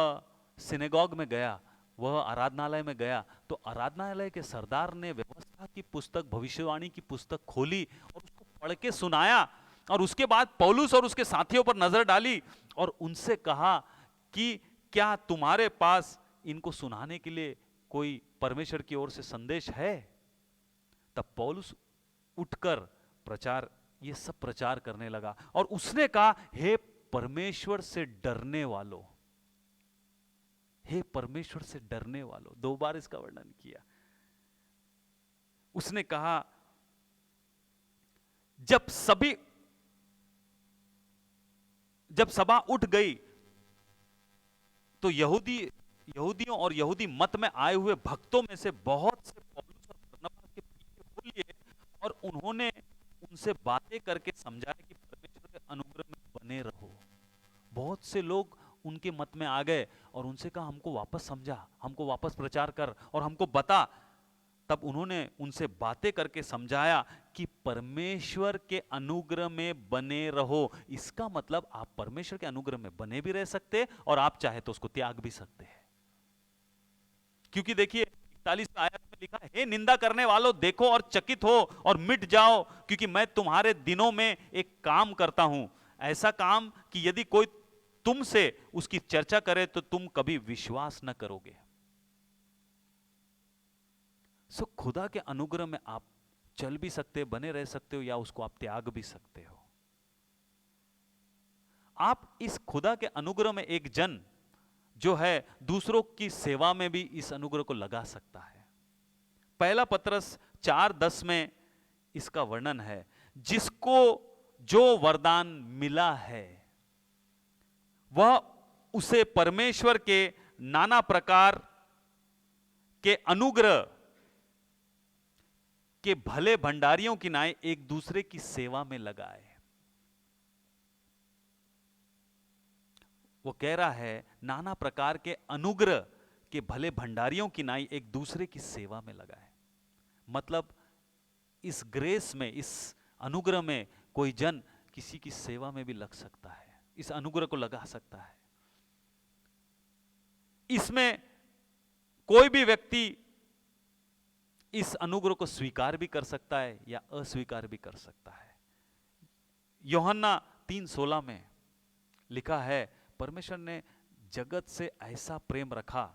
सिनेगॉग में गया, वह आराधनालय में गया, तो आराधनालय के सरदार ने व्यवस्था की पुस्तक, भविष्यवाणी की पुस्तक खोली और उसको पढ़ के सुनाया और उसके बाद पौलुस और उसके साथियों पर नजर डाली और उनसे कहा कि क्या तुम्हारे पास इनको सुनाने के लिए कोई परमेश्वर की ओर से संदेश है? तब पौलुस उठकर ये सब प्रचार करने लगा और उसने कहा, हे परमेश्वर से डरने वालों, हे परमेश्वर से डरने वालों, 2 बार इसका वर्णन किया। उसने कहा जब सभा उठ गई तो यहूदियों और यहूदी मत में आए हुए भक्तों में से बहुत से पौलुस और बरनबास के पीछे हो लिए और उन्होंने उनसे बातें करके समझाया कि परमेश्वर के अनुग्रह में बने रहो। बहुत से लोग उनके मत में आ गए और उनसे कहा, हमको वापस समझा, हमको वापस प्रचार कर और हमको बता। तब उन्होंने उनसे बातें करके समझाया कि परमेश्वर के अनुग्रह में बने रहो। इसका मतलब आप परमेश्वर के अनुग्रह में बने भी रह सकते और आप चाहे तो उसको त्याग भी सकते हैं। क्योंकि देखिए 41 आयत में लिखा है, हे निंदा करने वालों देखो और चकित हो और मिट जाओ, क्योंकि मैं तुम्हारे दिनों में एक काम करता हूं, ऐसा काम कि यदि कोई तुमसे उसकी चर्चा करे तो तुम कभी विश्वास न करोगे। सो खुदा के अनुग्रह में आप चल भी सकते, बने रह सकते हो या उसको आप त्याग भी सकते हो। आप इस खुदा के अनुग्रह में एक जन जो है दूसरों की सेवा में भी इस अनुग्रह को लगा सकता है। पहला पत्रस 4:10 में इसका वर्णन है, जिसको जो वरदान मिला है वह उसे परमेश्वर के नाना प्रकार के अनुग्रह के भले भंडारियों की नाई एक दूसरे की सेवा में लगाए। वो कह रहा है नाना प्रकार के अनुग्रह के भले भंडारियों की नाई एक दूसरे की सेवा में लगाए। मतलब इस ग्रेस में, इस अनुग्रह में कोई जन किसी की सेवा में भी लग सकता है, इस अनुग्रह को लगा सकता है। इसमें कोई भी व्यक्ति इस अनुग्रह को स्वीकार भी कर सकता है या अस्वीकार भी कर सकता है। यूहन्ना 3:16 में लिखा है, परमेश्वर ने जगत से ऐसा प्रेम रखा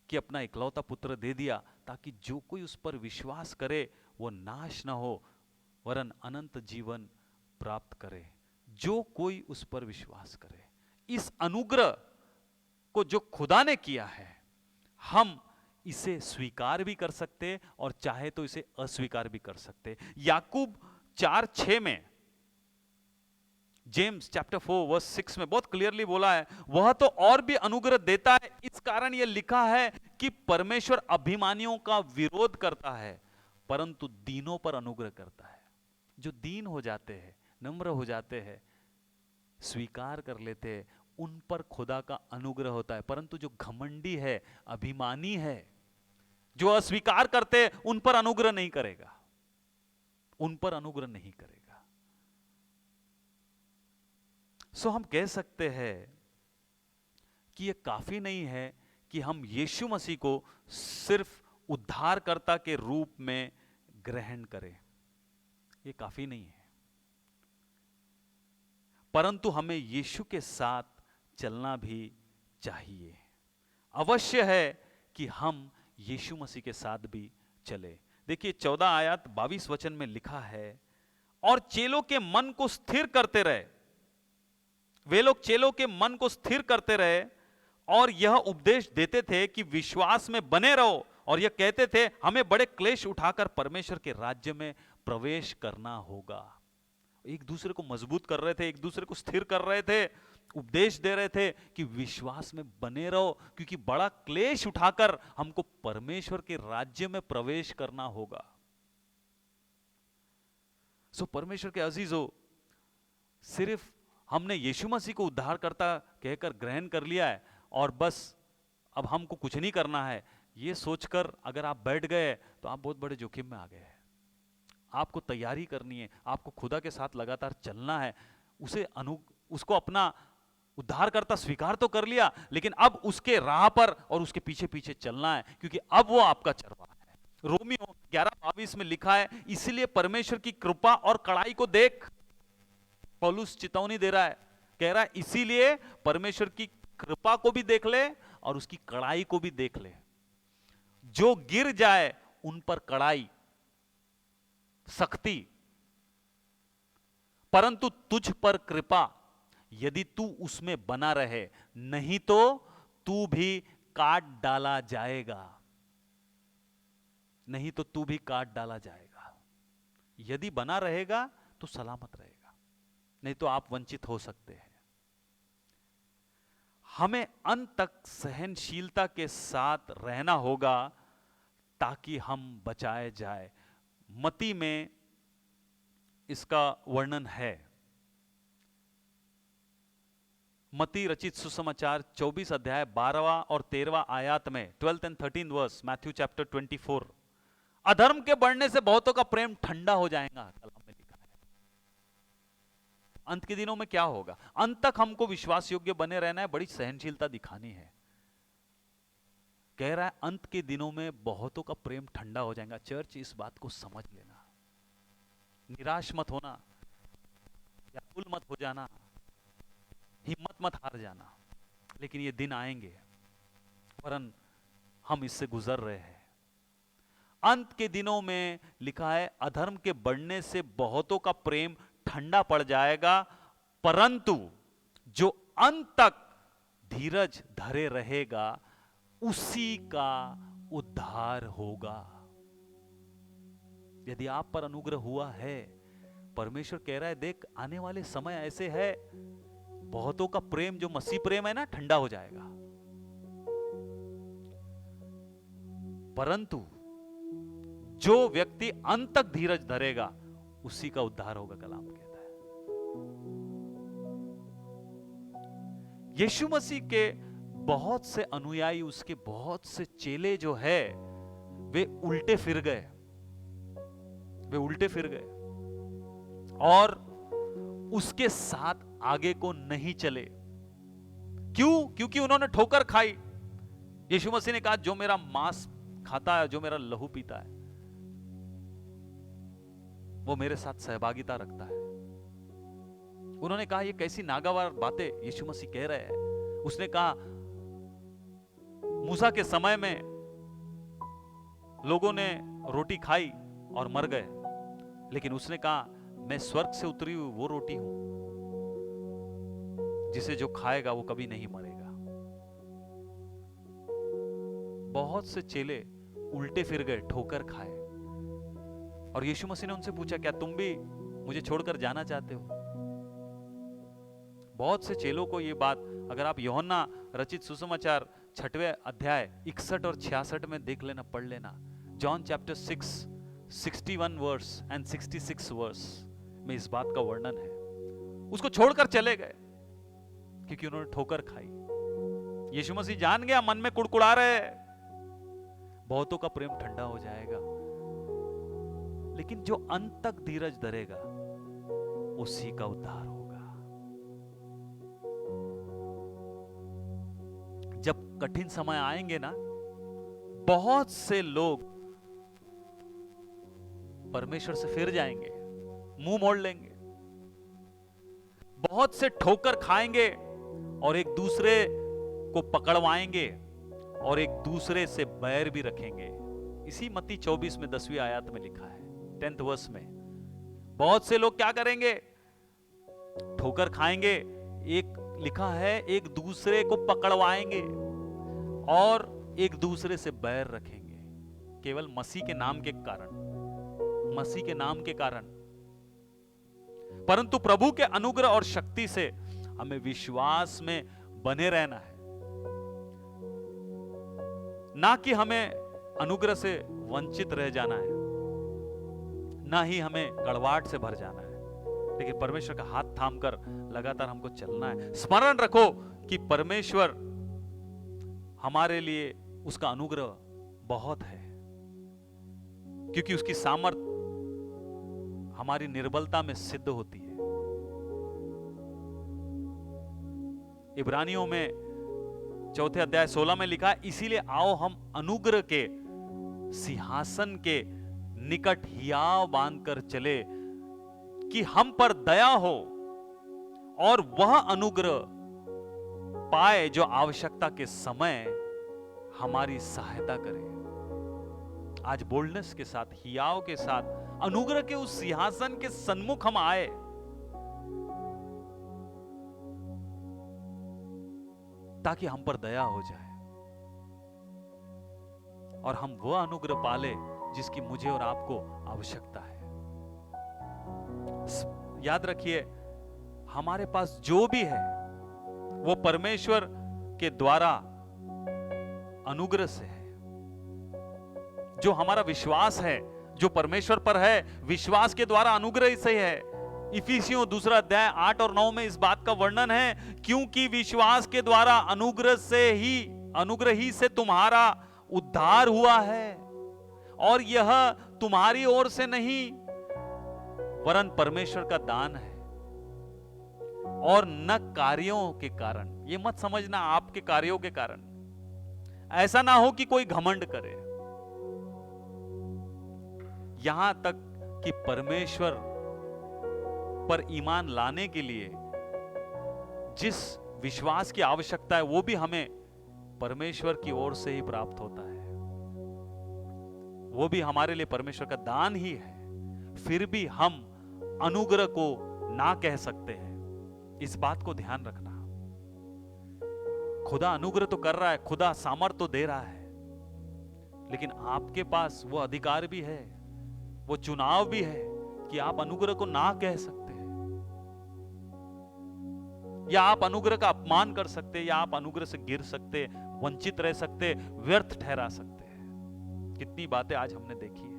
कि अपना इकलौता पुत्र दे दिया, ताकि जो कोई उस पर विश्वास करे वो नाश न हो वरन अनंत जीवन प्राप्त करे। जो कोई उस पर विश्वास करे। इस अनुग्रह को जो खुदा ने किया है, हम इसे स्वीकार भी कर सकते और चाहे तो इसे अस्वीकार भी कर सकते। याकूब 4:6 में, जेम्स चैप्टर 4 वर्स 6 में बहुत क्लियरली बोला है, वह तो और भी अनुग्रह देता है, इस कारण यह लिखा है कि परमेश्वर अभिमानियों का विरोध करता है परंतु दीनों पर अनुग्रह करता है। जो दीन हो जाते हैं, नम्र हो जाते हैं, स्वीकार कर लेते हैं, उन पर खुदा का अनुग्रह होता है। परंतु जो घमंडी है, अभिमानी है, जो अस्वीकार करते, उन पर अनुग्रह नहीं करेगा, उन पर अनुग्रह नहीं करेगा। सो हम कह सकते हैं कि यह काफी नहीं है कि हम यीशु मसीह को सिर्फ उद्धारकर्ता के रूप में ग्रहण करें, यह काफी नहीं है। परंतु हमें यीशु के साथ चलना भी चाहिए। अवश्य है कि हम यीशु मसीह के साथ भी चले। देखिए 14 आयत 22 वचन में लिखा है, और चेलों के मन को स्थिर करते रहे। वे लोग चेलों के मन को स्थिर करते रहे और यह उपदेश देते थे कि विश्वास में बने रहो, और यह कहते थे हमें बड़े क्लेश उठाकर परमेश्वर के राज्य में प्रवेश करना होगा। एक दूसरे को मजबूत कर रहे थे, एक दूसरे को स्थिर कर रहे थे, उपदेश दे रहे थे कि विश्वास में बने रहो, क्योंकि बड़ा क्लेश उठाकर हमको परमेश्वर के राज्य में प्रवेश करना होगा। सो परमेश्वर के अजीजों, सिर्फ हमने यीशु मसीह को उद्धारकर्ता कहकर ग्रहण कर लिया है और बस अब हमको कुछ नहीं करना है, ये सोचकर अगर आप बैठ गए तो आप बहुत बड़े जोखिम में आ गए हैं। आपको तैयारी करनी है, आपको खुदा के साथ लगातार चलना है। उसको अपना उद्धारकर्ता स्वीकार तो कर लिया, लेकिन अब उसके राह पर और उसके पीछे पीछे चलना है, क्योंकि अब वो आपका चरवाहा है। रोमियो 11:22 में लिखा है, इसलिए परमेश्वर की कृपा और कड़ाई को देख। पौलुस चेतावनी दे रहा है, कह रहा है इसीलिए परमेश्वर की कृपा को भी देख ले और उसकी कड़ाई को भी देख ले। जो गिर जाए उन पर कड़ाई, सख्ती, परंतु तुझ पर कृपा, यदि तू उसमें बना रहे, नहीं तो तू भी काट डाला जाएगा। नहीं तो तू भी काट डाला जाएगा। यदि बना रहेगा तो सलामत रहेगा, नहीं तो आप वंचित हो सकते हैं। हमें अंत तक सहनशीलता के साथ रहना होगा ताकि हम बचाए जाए। मत्ती में इसका वर्णन है। मत्ती रचित सुसमाचार 24 अध्याय 12वां और 13वां आयत में 12th and 13th verse, Matthew chapter 24, अधर्म के बढ़ने से बहुतों का प्रेम ठंडा हो जाएगा, कलाम में लिखा है। अंत के दिनों में क्या होगा? अंत तक हमको विश्वास योग्य बने रहना है, बड़ी सहनशीलता दिखानी है। कह रहा है अंत के दिनों में बहुतों का प्रेम ठंडा हो जाएगा। चर्च, इस बात को समझ लेना, निराश मत होना, व्याकुल मत हो जाना, हिम्मत मत हार जाना, लेकिन ये दिन आएंगे, वरन हम इससे गुजर रहे हैं। अंत के दिनों में लिखा है अधर्म के बढ़ने से बहुतों का प्रेम ठंडा पड़ जाएगा, परंतु जो अंत तक धीरज धरे रहेगा उसी का उद्धार होगा। यदि आप पर अनुग्रह हुआ है, परमेश्वर कह रहा है देख आने वाले समय ऐसे है, बहुतों का प्रेम जो मसीह प्रेम है ना, ठंडा हो जाएगा, परंतु जो व्यक्ति अंत तक धीरज धरेगा उसी का उद्धार होगा, कलाम कहता है। यीशु मसीह के बहुत से अनुयायी, उसके बहुत से चेले जो है वे उल्टे फिर गए, वे उल्टे फिर गए और उसके साथ आगे को नहीं चले। क्यों? क्योंकि उन्होंने ठोकर खाई। यीशु मसीह ने कहा जो मेरा मांस खाता है, जो मेरा लहू पीता है, वो मेरे साथ सहभागिता रखता है। उन्होंने कहा ये कैसी नागावार बातें यीशु मसीह कह रहे हैं। उसने कहा मूसा के समय में लोगों ने रोटी खाई और मर गए, लेकिन उसने कहा मैं स्वर्ग से उतरी हुई वो रोटी हूं जिसे जो खाएगा वो कभी नहीं मरेगा। बहुत से चेले उल्टे फिर गए, ठोकर खाए, और यीशु मसीह ने उनसे पूछा क्या तुम भी मुझे छोड़कर जाना चाहते हो? बहुत से चेलों को ये बात, अगर आप यूहन्ना रचित सुसमाचार 6वें अध्याय 61 और 66 में देख लेना, पढ़ लेना। John chapter 6 61 verse and 66 verse में इस बात का वर्णन है। उसको छोड़कर चले गए क्योंकि उन्होंने ठोकर खाई। यीशु मसीह जान गया मन में कुड़कुड़ा रहे, बहुतों का प्रेम ठंडा हो जाएगा, लेकिन जो अंत तक धीरज धरेगा उसी का उद्धार होगा। जब कठिन समय आएंगे ना, बहुत से लोग परमेश्वर से फिर जाएंगे, मुंह मोड़ लेंगे। बहुत से ठोकर खाएंगे और एक दूसरे को पकड़वाएंगे और एक दूसरे से बैर भी रखेंगे। इसी मत्ती 24 में 10वीं आयत में लिखा है, 10th वर्स में। बहुत से लोग क्या करेंगे? ठोकर खाएंगे, एक लिखा है एक दूसरे को पकड़वाएंगे और एक दूसरे से बैर रखेंगे, केवल मसीह के नाम के कारण, मसीह के नाम के कारण। परंतु प्रभु के अनुग्रह और शक्ति से हमें विश्वास में बने रहना है, ना कि हमें अनुग्रह से वंचित रह जाना है, ना ही हमें कड़वाहट से भर जाना है, लेकिन परमेश्वर का हाथ थामकर लगातार हमको चलना है। स्मरण रखो कि परमेश्वर हमारे लिए उसका अनुग्रह बहुत है, क्योंकि उसकी सामर्थ हमारी निर्बलता में सिद्ध होती है। इब्रानियों में 4th अध्याय 16 में लिखा है, इसीलिए आओ हम अनुग्रह के सिंहासन के निकट हियाव बांधकर चले कि हम पर दया हो और वह अनुग्रह पाए जो आवश्यकता के समय हमारी सहायता करे। आज बोल्डनेस के साथ, हियाव के साथ अनुग्रह के उस सिंहासन के सन्मुख हम आए, ताकि हम पर दया हो जाए और हम वह अनुग्रह पाले जिसकी मुझे और आपको आवश्यकता है। याद रखिए, हमारे पास जो भी है वो परमेश्वर के द्वारा अनुग्रह से है। जो हमारा विश्वास है, जो परमेश्वर पर है, विश्वास के द्वारा अनुग्रह से है। इफिसियों 2 अध्याय 8 और 9 में इस बात का वर्णन है, क्योंकि विश्वास के द्वारा अनुग्रह ही से तुम्हारा उद्धार हुआ है, और यह तुम्हारी ओर से नहीं वरन परमेश्वर का दान है, और न कार्यों के कारण। ये मत समझना आपके कार्यों के कारण, ऐसा ना हो कि कोई घमंड करे। यहां तक कि परमेश्वर पर ईमान लाने के लिए जिस विश्वास की आवश्यकता है वो भी हमें परमेश्वर की ओर से ही प्राप्त होता है, वो भी हमारे लिए परमेश्वर का दान ही है। फिर भी हम अनुग्रह को ना कह सकते हैं, इस बात को ध्यान रखना। खुदा अनुग्रह तो कर रहा है, खुदा सामर्थ तो दे रहा है, लेकिन आपके पास वो अधिकार भी है, वो चुनाव भी है कि आप अनुग्रह को ना कह सकते हैं, या आप अनुग्रह का अपमान कर सकते, या आप अनुग्रह से गिर सकते, वंचित रह सकते, व्यर्थ ठहरा सकते हैं। कितनी बातें आज हमने देखी है।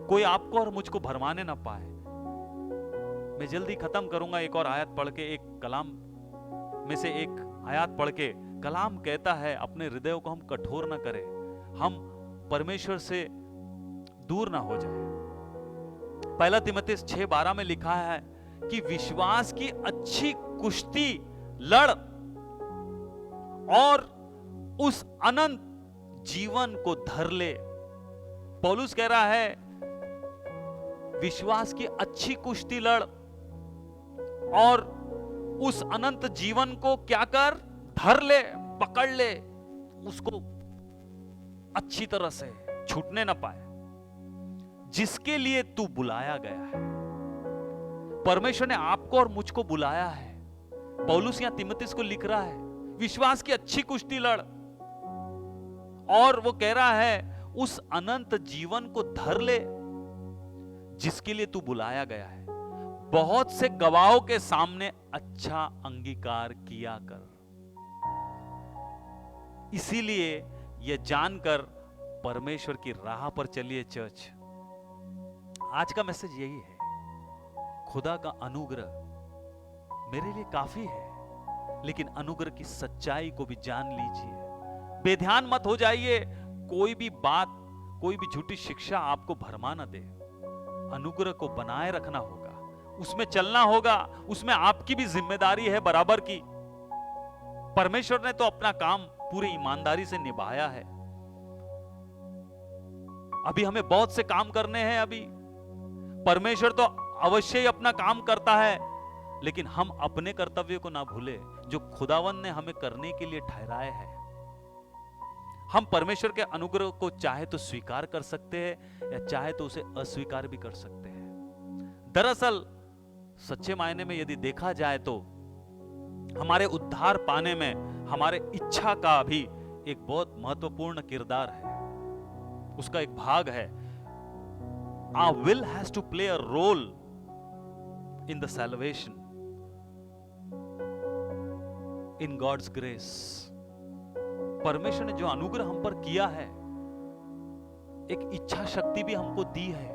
कोई आपको और मुझको भरमाने ना पाए। मैं जल्दी खत्म करूंगा एक और आयत पढ़ के, एक कलाम में से एक आयत पढ़ के। कलाम कहता है अपने हृदयों को हम कठोर ना करें, हम परमेश्वर से दूर ना हो जाए। 1 तीमुथियुस 6:12 में लिखा है कि विश्वास की अच्छी कुश्ती लड़ और उस अनंत जीवन को धर ले। पौलुस कह रहा है विश्वास की अच्छी कुश्ती लड़ और उस अनंत जीवन को क्या कर, धर ले, पकड़ ले, उसको अच्छी तरह से छूटने ना पाए, जिसके लिए तू बुलाया गया है। परमेश्वर ने आपको और मुझको बुलाया है। पौलुस यहां तीमुथियुस को लिख रहा है विश्वास की अच्छी कुश्ती लड़, और वो कह रहा है उस अनंत जीवन को धर ले जिसके लिए तू बुलाया गया है। बहुत से गवाहों के सामने अच्छा अंगीकार किया कर। इसीलिए यह जानकर परमेश्वर की राह पर चलिए चर्च। आज का मैसेज यही है, खुदा का अनुग्रह मेरे लिए काफी है, लेकिन अनुग्रह की सच्चाई को भी जान लीजिए। बेध्यान मत हो जाइए, कोई भी बात, कोई भी झूठी शिक्षा आपको भरमा न दे। अनुग्रह को बनाए रखना होगा, उसमें चलना होगा, उसमें आपकी भी जिम्मेदारी है बराबर की। परमेश्वर ने तो अपना काम पूरी ईमानदारी से निभाया है। अभी हमें बहुत से काम करने हैं। अभी परमेश्वर तो अवश्य ही अपना काम करता है, लेकिन हम अपने कर्तव्य को ना भूले जो खुदावन ने हमें करने के लिए ठहराए हैं। हम परमेश्वर के अनुग्रह को चाहे तो स्वीकार कर सकते हैं या चाहे तो उसे अस्वीकार भी कर सकते हैं। दरअसल सच्चे मायने में यदि देखा जाए तो हमारे उद्धार पाने में हमारे इच्छा का भी एक बहुत महत्वपूर्ण किरदार है, उसका एक भाग है। Our will has to play a role in the salvation, in God's grace. परमेश्वर ने जो अनुग्रह हम पर किया है, एक इच्छा शक्ति भी हमको दी है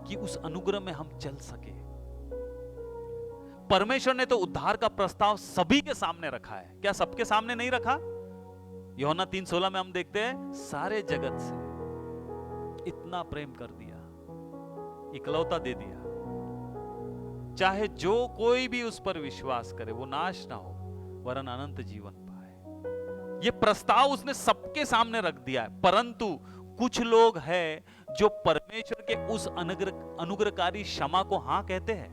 कि उस अनुग्रह में हम चल सके। परमेश्वर ने तो उद्धार का प्रस्ताव सभी के सामने रखा है। क्या सबके सामने नहीं रखा? यूहन्ना 3:16 में हम देखते हैं, सारे जगत से इतना प्रेम कर दिया, इकलौता दे दिया, चाहे जो कोई भी उस पर विश्वास करे वो नाश ना हो वरन अनंत जीवन पाए। ये प्रस्ताव उसने सबके सामने रख दिया है। परंतु कुछ लोग हैं जो परमेश्वर के उस अनुग्रहकारी क्षमा को हां कहते हैं।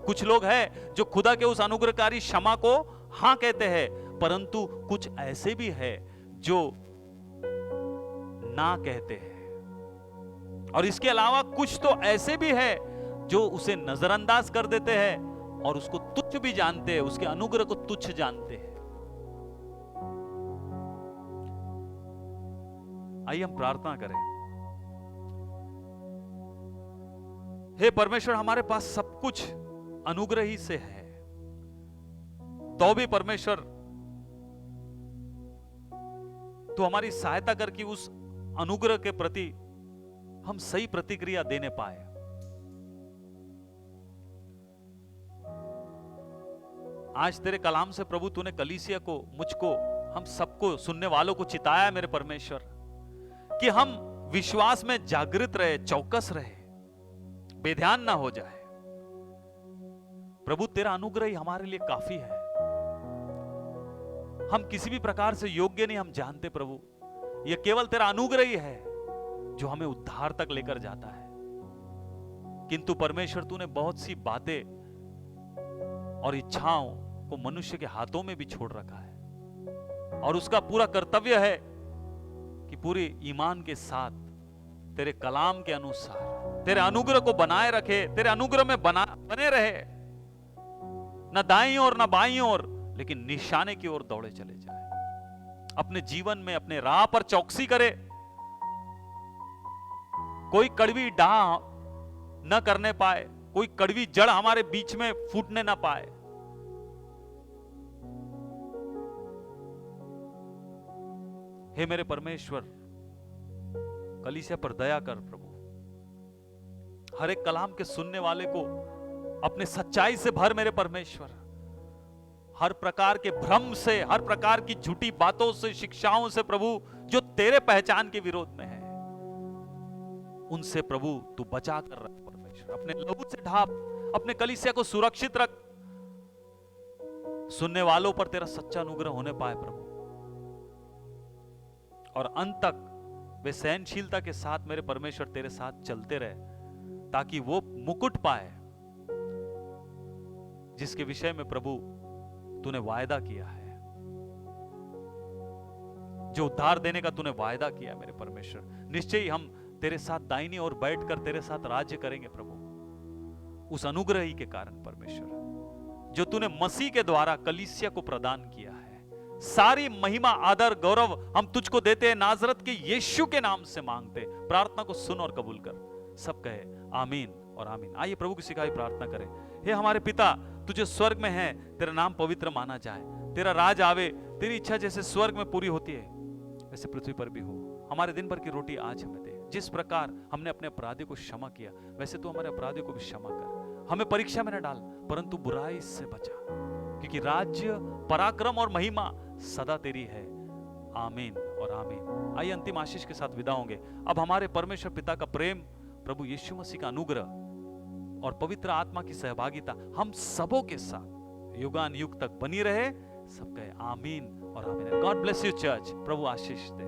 कुछ लोग हैं जो खुदा के उस अनुग्रहकारी क्षमा को हां कहते हैं, परंतु कुछ ऐसे भी हैं जो ना कहते हैं। और इसके अलावा कुछ तो ऐसे भी हैं जो उसे नजरअंदाज कर देते हैं और उसको तुच्छ भी जानते हैं, उसके अनुग्रह को तुच्छ जानते हैं। आइए हम प्रार्थना करें। हे परमेश्वर, हमारे पास सब कुछ अनुग्रह ही से है, तो भी परमेश्वर तो हमारी सहायता करके उस अनुग्रह के प्रति हम सही प्रतिक्रिया देने पाए। आज तेरे कलाम से प्रभु तूने कलीसिया को, मुझको, हम सबको, सुनने वालों को चिताया मेरे परमेश्वर कि हम विश्वास में जागृत रहे, चौकस रहे, बेध्यान ना हो जाए। प्रभु तेरा अनुग्रह ही हमारे लिए काफी है। हम किसी भी प्रकार से योग्य नहीं, हम जानते प्रभु, यह केवल तेरा अनुग्रह ही है जो हमें उद्धार तक लेकर जाता है। किंतु परमेश्वर तूने बहुत सी बातें और इच्छाओं को मनुष्य के हाथों में भी छोड़ रखा है, और उसका पूरा कर्तव्य है कि पूरे ईमान के साथ तेरे कलाम के अनुसार तेरे अनुग्रह को बनाए रखे, तेरे अनुग्रह में बने रहे, न दाईं ओर न बाईं ओर, लेकिन निशाने की ओर दौड़े चले जाए। अपने जीवन में अपने राह पर चौकसी करे, कोई कड़वी डाह न करने पाए, कोई कड़वी जड़ हमारे बीच में फूटने ना पाए। हे मेरे परमेश्वर, कलीसिया पर दया कर प्रभु। हर एक कलाम के सुनने वाले को अपने सच्चाई से भर मेरे परमेश्वर। हर प्रकार के भ्रम से, हर प्रकार की झूठी बातों से, शिक्षाओं से प्रभु जो तेरे पहचान के विरोध में है, उनसे प्रभु तू बचा कर रख परमेश्वर। अपने लहू से ढाप, अपने कलीसिया को सुरक्षित रख। सुनने वालों पर तेरा सच्चा अनुग्रह होने पाए प्रभु, और अंत तक वे सहनशीलता के साथ मेरे परमेश्वर तेरे साथ चलते रहे, ताकि वो मुकुट पाए जिसके विषय में प्रभु तूने वायदा किया है, जो उद्धार देने का तूने वायदा किया मेरे परमेश्वर। निश्चय ही हम तेरे साथ दाहिनी ओर बैठकर तेरे साथ राज्य करेंगे प्रभु, उस अनुग्रह ही के कारण परमेश्वर जो तूने मसीह के द्वारा कलीसिया को प्रदान किया है। सारी महिमा, आदर, गौरव हम तुझको देते हैं, नाजरत के यीशु के नाम से मांगते। प्रार्थना को सुन और कबूल कर। सब कहे आमीन और आमीन। आइए प्रभु की सिखाई प्रार्थना करें। हे हमारे पिता, तुझे स्वर्ग में है, तेरा नाम पवित्र माना जाए, तेरा राज आवे, तेरी इच्छा जैसे स्वर्ग में पूरी होती है वैसे पृथ्वी पर भी हो। हमारे दिन भर की रोटी आज हमें दे। जिस प्रकार हमने अपने अपराधियों को क्षमा किया, वैसे तू हमारे अपराधियों को भी क्षमा कर। हमें परीक्षा में न डाल, परंतु बुराई से बचा, क्योंकि राज्य, पराक्रम और महिमा सदा तेरी है। आमीन और आमीन। आइए अंतिम आशीष के साथ विदा होंगे। अब हमारे परमेश्वर पिता का प्रेम, प्रभु यीशु मसीह का अनुग्रह और पवित्र आत्मा की सहभागिता हम सबों के साथ युगान युग तक बनी रहे। सब कहे आमीन और आमीन। God bless you church. Prabhu Ashish they.